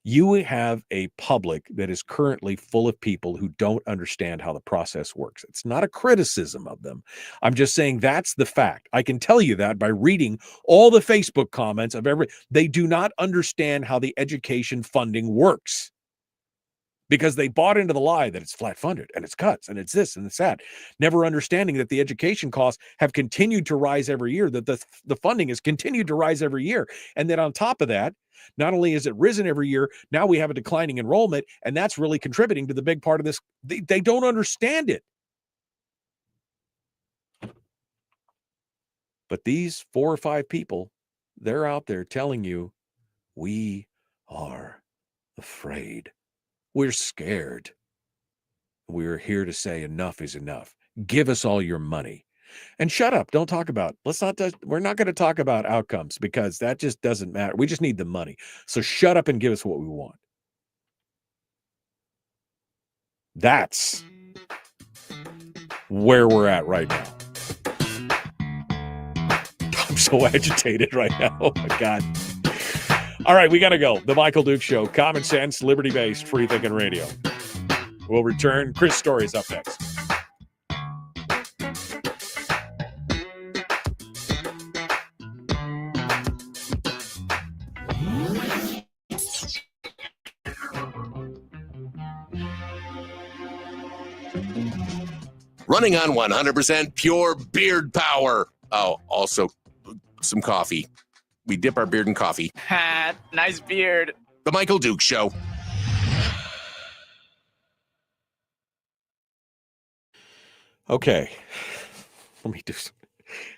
You have a public that is currently full of people who don't understand how the process works. It's not a criticism of them. I'm just saying that's the fact. I can tell you that by reading all the Facebook comments of they do not understand how the education funding works. because they bought into the lie that it's flat funded and it's cuts and it's this and it's that, never understanding that the education costs have continued to rise every year, that the funding has continued to rise every year. And then on top of that, not only has it risen every year, now we have a declining enrollment, and that's really contributing to the big part of this. They don't understand it. But these 4 or 5 people, they're out there telling you, we are afraid. We're scared. We're here to say enough is enough. Give us all your money. And shut up. Don't talk about, we're not going to talk about outcomes because that just doesn't matter. We just need the money. So shut up and give us what we want. That's where we're at right now. I'm so agitated right now. Oh my God. All right, we got to go. The Michael Duke Show. Common sense, liberty-based, free-thinking radio. We'll return. Chris Story is up next. Running on 100% pure beard power. Oh, also some coffee. We dip our beard in coffee. Nice beard. The Michael Duke Show. Okay. Let me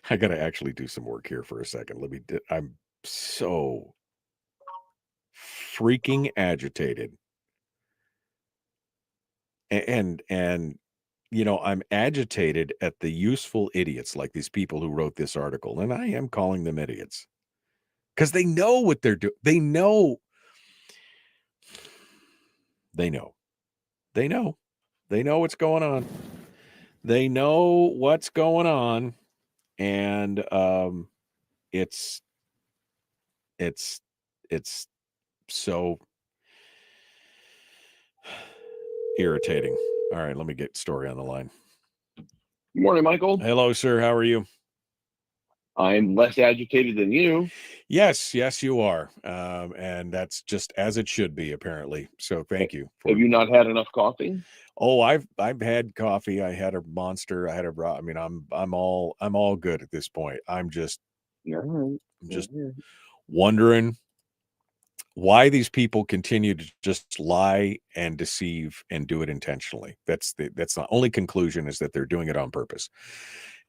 I got to actually do some work here for a second. I'm so freaking agitated. And I'm agitated at the useful idiots like these people who wrote this article. And I am calling them idiots because they know what they're doing. They know what's going on. They know what's going on. And it's so irritating. All right, let me get Story on the line. Good morning, Michael. Hello, sir. How are you? I'm less agitated than you. Yes, you are. And that's just as it should be, apparently. So thank you. Have you not had enough coffee? Oh, I've had coffee. I had a Monster. I had I'm all good at this point. I'm just wondering why these people continue to just lie and deceive and do it intentionally. That's the only conclusion, is that they're doing it on purpose.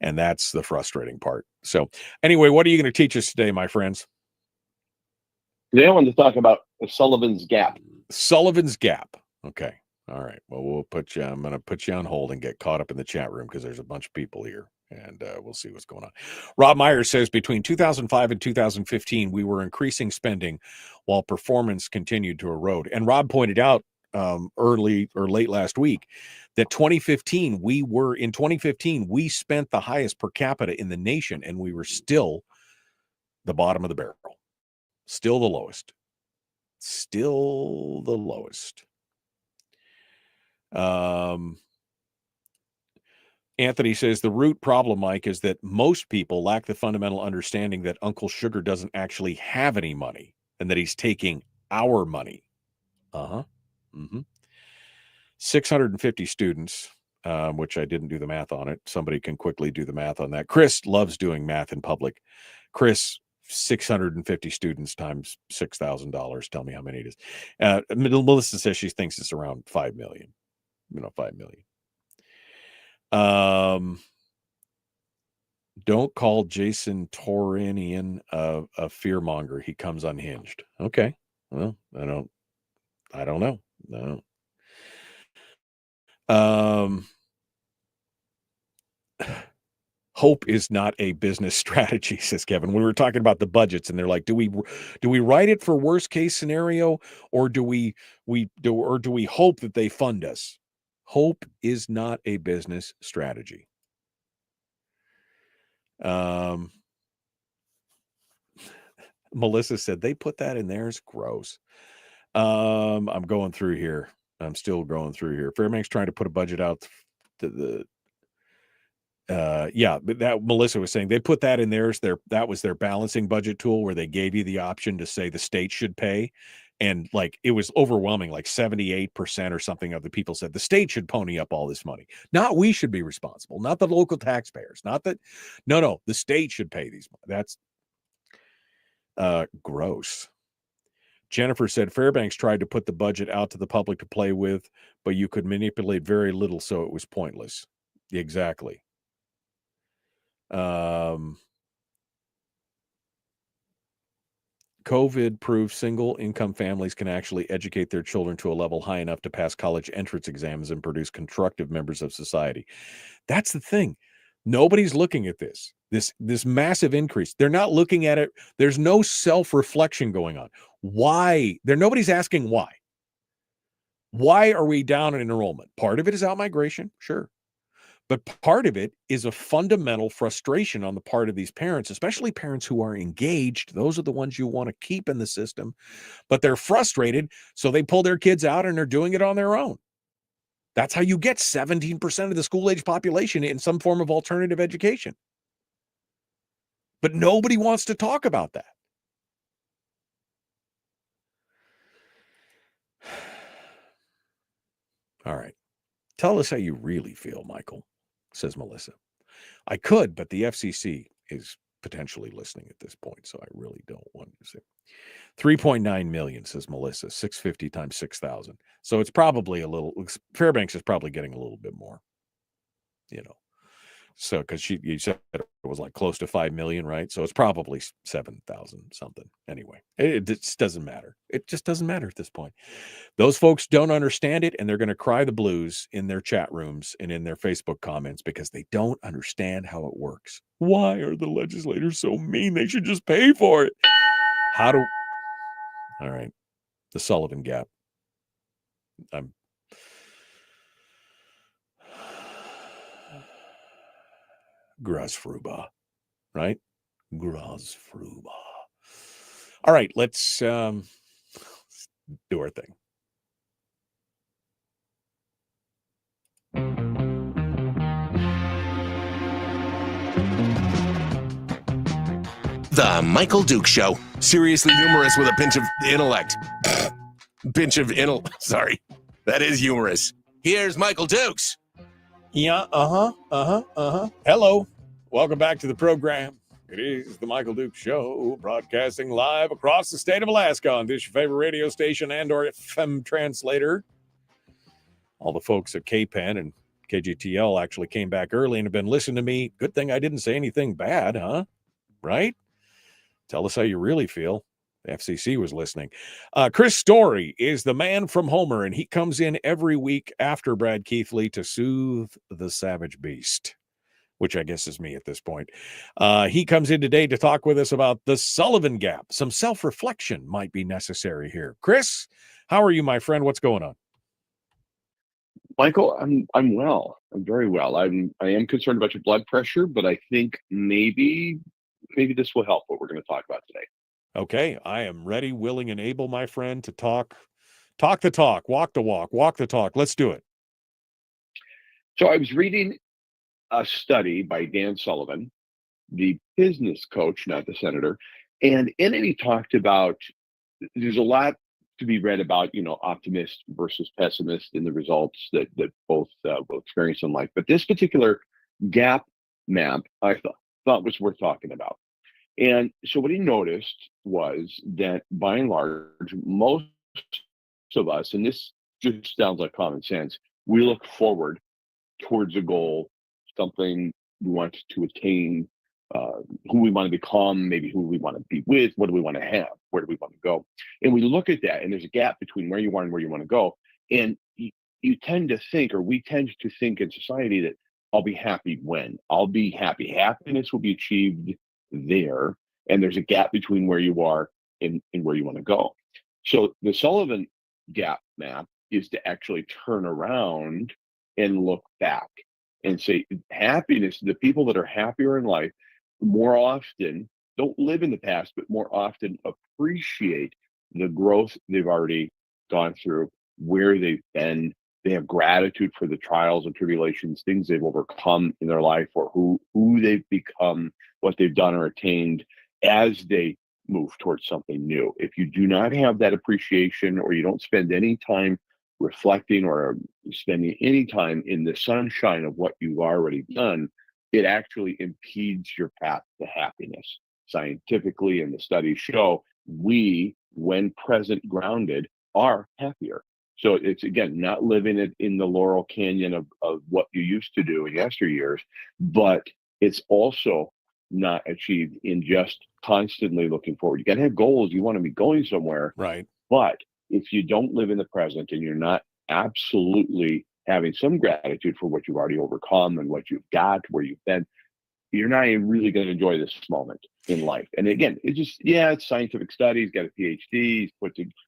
And that's the frustrating part. So anyway, what are you going to teach us today, my friends? Today I wanted to talk about Sullivan's Gap. Sullivan's Gap. Okay. All right. Well, I'm going to put you on hold and get caught up in the chat room because there's a bunch of people here. And we'll see what's going on. Rob Myers says between 2005 and 2015, we were increasing spending while performance continued to erode. And Rob pointed out early or late last week that 2015, we spent the highest per capita in the nation, and we were still the bottom of the barrel. Still the lowest. Anthony says the root problem, Mike, is that most people lack the fundamental understanding that Uncle Sugar doesn't actually have any money and that he's taking our money. 650 students, which I didn't do the math on it. Somebody can quickly do the math on that. Chris loves doing math in public. Chris, 650 students times $6,000. Tell me how many it is. Melissa says she thinks it's around 5 million. 5 million. Don't call Jason Torinian a fearmonger. He comes unhinged. Okay. Well, I don't know. No. Hope is not a business strategy, says Kevin. When we were talking about the budgets, and they're like, do we write it for worst case scenario, or do we hope that they fund us? Hope is not a business strategy. Melissa said they put that in there. It's gross. I'm going through here. I'm still going through here. Fairbank's trying to put a budget out to the but that Melissa was saying they put that in theirs. That was their balancing budget tool where they gave you the option to say the state should pay. And like it was overwhelming, like 78% or something of the people said the state should pony up all this money. Not we should be responsible, not the local taxpayers, not that. No, the state should pay these. That's gross. Jennifer said Fairbanks tried to put the budget out to the public to play with, but you could manipulate very little, so it was pointless. Exactly. COVID-proof single-income families can actually educate their children to a level high enough to pass college entrance exams and produce constructive members of society. That's the thing. Nobody's looking at this massive increase. They're not looking at it. There's no self-reflection going on. Why? Nobody's asking why. Why are we down in enrollment? Part of it is out-migration, sure. But part of it is a fundamental frustration on the part of these parents, especially parents who are engaged. Those are the ones you want to keep in the system, but they're frustrated, so they pull their kids out and they're doing it on their own. That's how you get 17% of the school-age population in some form of alternative education. But nobody wants to talk about that. All right. Tell us how you really feel, Michael, says Melissa. I could, but the FCC is potentially listening at this point, so I really don't want to say. 3.9 million, says Melissa, 650 times 6,000. So it's probably Fairbanks is probably getting a little bit more, So, because you said it was like close to 5 million, right? So it's probably 7,000 something. Anyway, it just doesn't matter. It just doesn't matter at this point. Those folks don't understand it, and they're going to cry the blues in their chat rooms and in their Facebook comments because they don't understand how it works. Why are the legislators so mean? They should just pay for it. All right. The Sullivan Gap. Grasfruba, right? Grasfruba. All right, let's do our thing. The Michael Duke Show. Seriously humorous with a pinch of intellect. Sorry. That is humorous. Here's Michael Dukes. Yeah, Hello. Welcome back to the program. It is the Michael Duke Show, broadcasting live across the state of Alaska on this your favorite radio station and or FM translator. All the folks at KPEN and KGTL actually came back early and have been listening to me. Good thing I didn't say anything bad, huh? Right? Tell us how you really feel. The FCC was listening. Chris Story is the man from Homer, and he comes in every week after Brad Keithley to soothe the savage beast, which I guess is me at this point. He comes in today to talk with us about the Sullivan Gap. Some self-reflection might be necessary here. Chris, how are you, my friend? What's going on? Michael, I'm well. I'm very well. I am concerned about your blood pressure, but I think maybe this will help what we're going to talk about today. Okay, I am ready, willing, and able, my friend, to talk the talk, walk the walk, walk the talk. Let's do it. So I was reading a study by Dan Sullivan, the business coach, not the senator, and in it he talked about there's a lot to be read about, optimist versus pessimist in the results that both will experience in life. But this particular gap map I thought was worth talking about. And so what he noticed was that by and large, most of us, and this just sounds like common sense, we look forward towards a goal, something we want to attain, who we want to become, maybe who we want to be with, what do we want to have, where do we want to go? And we look at that, and there's a gap between where you are and where you want to go. And you tend to think, or we tend to think in society that I'll be happy when. I'll be happy. Happiness will be achieved there, and there's a gap between where you are and where you want to go. So the Sullivan Gap map is to actually turn around and look back and say happiness, the people that are happier in life more often don't live in the past, but more often appreciate the growth they've already gone through, where they've been. They have gratitude for the trials and tribulations, things they've overcome in their life, or who they've become, what they've done or attained as they move towards something new. If you do not have that appreciation, or you don't spend any time reflecting or spending any time in the sunshine of what you've already done, it actually impedes your path to happiness. Scientifically, and the studies show, we, when present grounded, are happier. So it's, again, not living it in the laurel canyon of what you used to do in yesteryears, but it's also not achieved in just constantly looking forward. You got to have goals. You want to be going somewhere. Right. But if you don't live in the present, and you're not absolutely having some gratitude for what you've already overcome and what you've got, where you've been, you're not even really going to enjoy this moment in life. And again, it's just, yeah, it's scientific studies, got a PhD, he's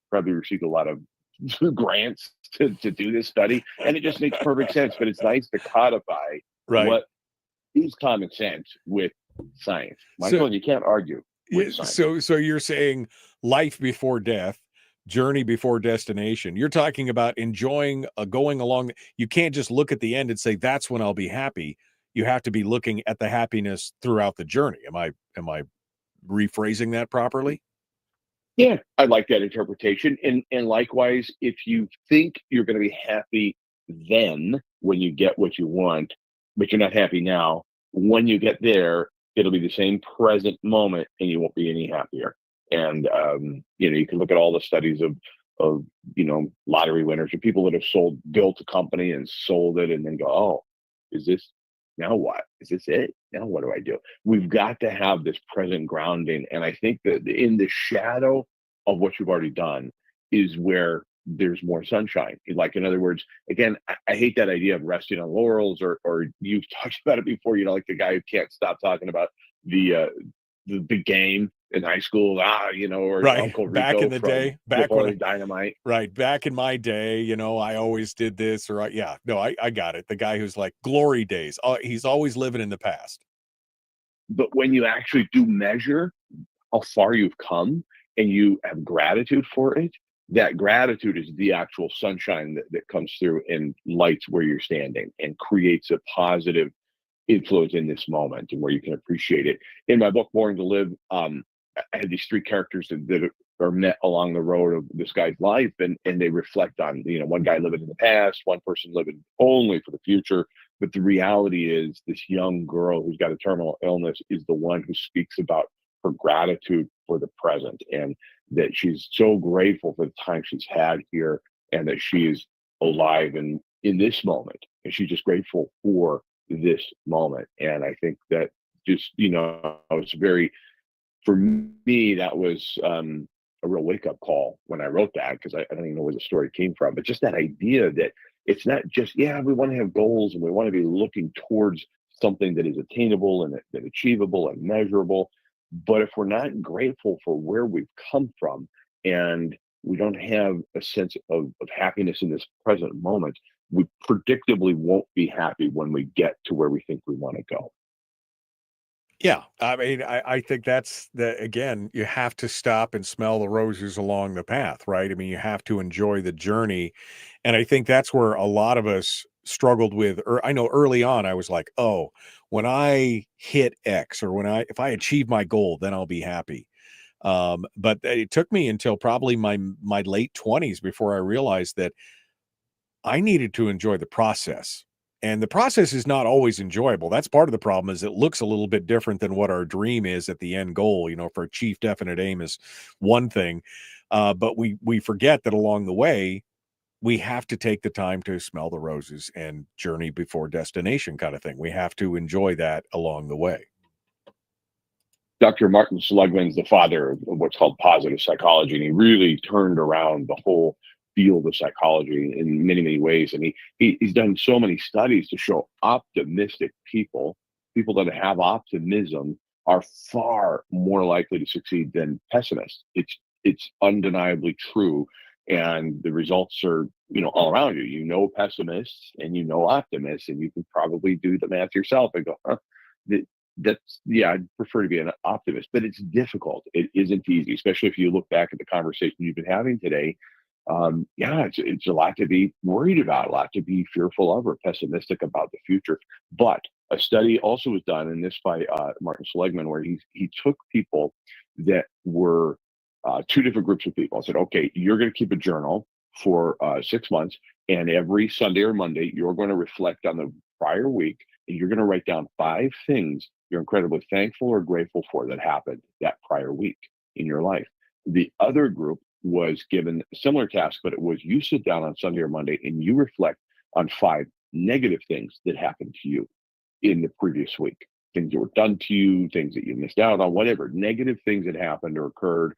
probably received a lot of grants to do this study. And it just makes perfect sense. But it's nice to codify what is common sense with science. Michael, and you can't argue with science. So you're saying life before death, journey before destination. You're talking about enjoying going along. You can't just look at the end and say, that's when I'll be happy. You have to be looking at the happiness throughout the journey. Am I rephrasing that properly? Yeah, I like that interpretation. And likewise, if you think you're going to be happy then when you get what you want, but you're not happy now, when you get there, it'll be the same present moment, and you won't be any happier. And you can look at all the studies of lottery winners, or people that have built a company and sold it, and then go, oh, is this, now what? Is this it? Now what do I do? We've got to have this present grounding. And I think that in the shadow of what you've already done is where there's more sunshine. Like, in other words, again, I hate that idea of resting on laurels, or you've talked about it before, like the guy who can't stop talking about the game in high school, or right. Uncle Rico back in the day, back when Dynamite. Right. Back in my day, I always did this, or I got it. The guy who's like glory days. He's always living in the past. But when you actually do measure how far you've come, and you have gratitude for it, that gratitude is the actual sunshine that comes through and lights where you're standing and creates a positive influence in this moment, and where you can appreciate it. In my book, Born to Live, I had these three characters that are met along the road of this guy's life, and they reflect on, one guy living in the past, one person living only for the future. But the reality is, this young girl who's got a terminal illness is the one who speaks about her gratitude for the present, and that she's so grateful for the time she's had here, and that she is alive and in this moment, and she's just grateful for this moment. And I think that just, it's very, for me, that was a real wake-up call when I wrote that, because I don't even know where the story came from. But just that idea that it's not just, we want to have goals, and we want to be looking towards something that is attainable and that achievable and measurable. But if we're not grateful for where we've come from, and we don't have a sense of happiness in this present moment, we predictably won't be happy when we get to where we think we want to go. Yeah. I mean, I think that's again, you have to stop and smell the roses along the path, right? I mean, you have to enjoy the journey. And I think that's where a lot of us struggled with, or I know early on, I was like, oh, when I hit X, or if I achieve my goal, then I'll be happy. But it took me until probably my late 20s before I realized that I needed to enjoy the process. And the process is not always enjoyable. That's part of the problem, is it looks a little bit different than what our dream is at the end goal. For a chief definite aim is one thing. But we forget that along the way, we have to take the time to smell the roses and journey before destination kind of thing. We have to enjoy that along the way. Dr. Martin Seligman's the father of what's called positive psychology, and he really turned around the whole field of psychology in many, many ways. And he's done so many studies to show optimistic people that have optimism, are far more likely to succeed than pessimists. It's undeniably true. And the results are, all around you. Pessimists and optimists, and you can probably do the math yourself and go, I'd prefer to be an optimist. But it's difficult. It isn't easy, especially if you look back at the conversation you've been having today. It's a lot to be worried about, a lot to be fearful of or pessimistic about the future. But A study also was done, and this by Martin Seligman, where he took people that were two different groups of people. I said, okay, you're going to keep a journal for 6 months, and every Sunday or Monday, you're going to reflect on the prior week, and you're going to write down 5 things you're incredibly thankful or grateful for that happened that prior week in your life. The other group was given a similar task, but it was you sit down on Sunday or Monday and you reflect on 5 negative things that happened to you in the previous week. Things that were done to you, things that you missed out on, whatever, negative things that happened or occurred.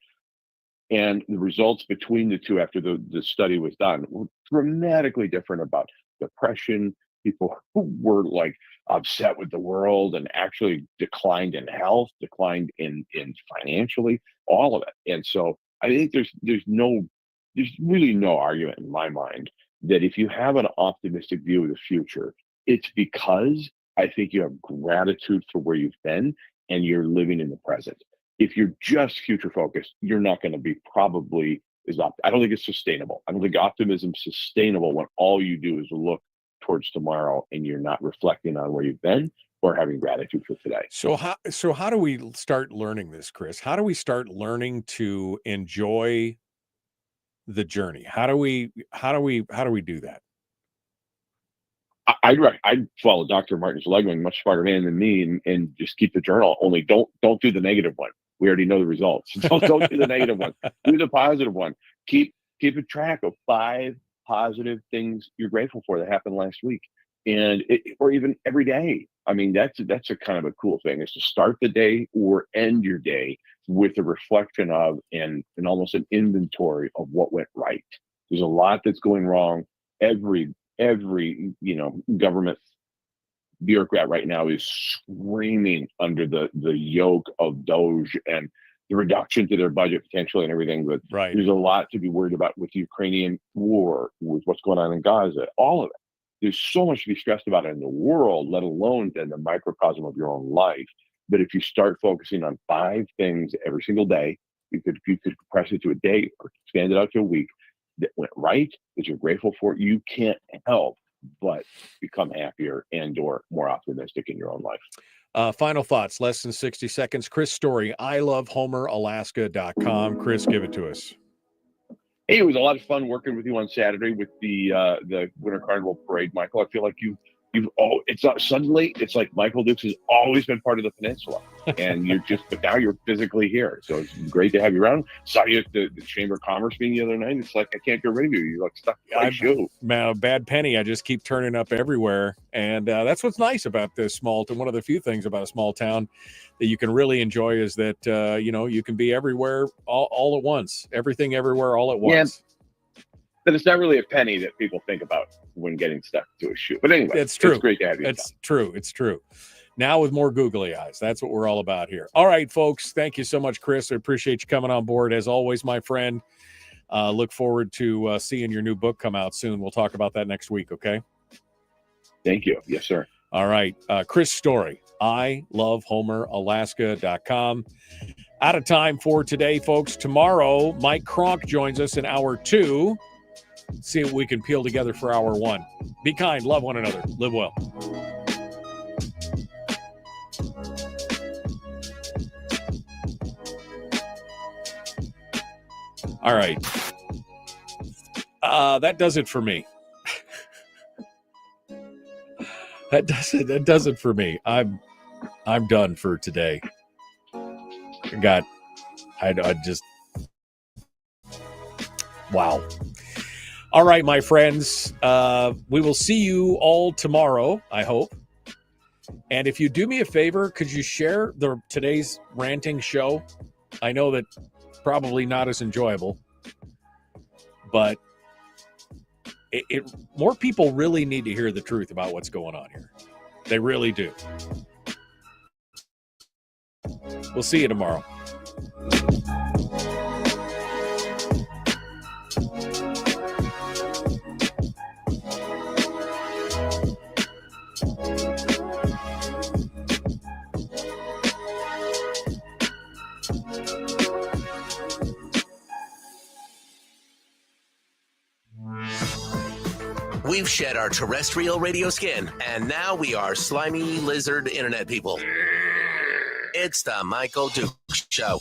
And the results between the two after the study was done were dramatically different about depression. People who were like upset with the world and actually declined in health, declined in financially, all of it. And so I think there's really no argument in my mind that if you have an optimistic view of the future, it's because I think you have gratitude for where you've been and you're living in the present. If you're just future focused, you're not going to be I don't think it's sustainable. I don't think optimism's sustainable when all you do is look towards tomorrow and you're not reflecting on where you've been or having gratitude for today. So how do we start learning this, Chris? How do we start learning to enjoy the journey? How do we do that? I'd follow Dr. Martin Seligman, much smarter man than me, and just keep the journal. Only don't do the negative one. We already know the results. Don't do the negative one. Do the positive one. Keep a track of 5 positive things you're grateful for that happened last week, or even every day. I mean, that's a kind of a cool thing, is to start the day or end your day with a reflection of and almost an inventory of what went right. There's a lot that's going wrong. Every government bureaucrat right now is screaming under the yoke of Doge and the reduction to their budget potentially and everything. But right. There's a lot to be worried about with the Ukrainian war, with what's going on in Gaza, all of it. There's so much to be stressed about in the world, let alone in the microcosm of your own life. But if you start focusing on 5 things every single day, you could compress it to a day or expand it out to a week that went right, that you're grateful for, you can't help but become happier and or more optimistic in your own life. Final thoughts, less than 60 seconds. Chris Story, ilovehomeralaska.com. Chris, give it to us. Hey, it was a lot of fun working with you on Saturday with the Winter Carnival Parade, Michael. I feel like it's not suddenly, it's like Michael Dukes has always been part of the peninsula, and but now you're physically here. So it's great to have you around. Saw you at the Chamber of Commerce meeting the other night. It's like, I can't get rid of you. You're like stuck in my shoe. Man, a bad penny. I just keep turning up everywhere. And that's what's nice about this small town. One of the few things about a small town that you can really enjoy is that, you can be everywhere all at once. Everything everywhere all at once. Yeah. But it's not really a penny that people think about when getting stuck to a shoe. But anyway, it's true. It's great to have you. It's true. It's true. Now with more googly eyes. That's what we're all about here. All right, folks. Thank you so much, Chris. I appreciate you coming on board. As always, my friend, look forward to seeing your new book come out soon. We'll talk about that next week, okay? Thank you. Yes, sir. All right. Chris Story, ilovehomeralaska.com. Out of time for today, folks. Tomorrow, Mike Cronk joins us in hour 2. See what we can peel together for hour 1. Be kind, love one another, live well. All right. That does it for me. That does it for me. I'm done for today. I just wow. All right, my friends. We will see you all tomorrow, I hope. And if you do me a favor, could you share today's ranting show? I know that probably not as enjoyable, but more people really need to hear the truth about what's going on here. They really do. We'll see you tomorrow. We We've shed our terrestrial radio skin, and now we are slimy lizard internet people. It's the Michael Duke Show.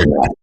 Internet.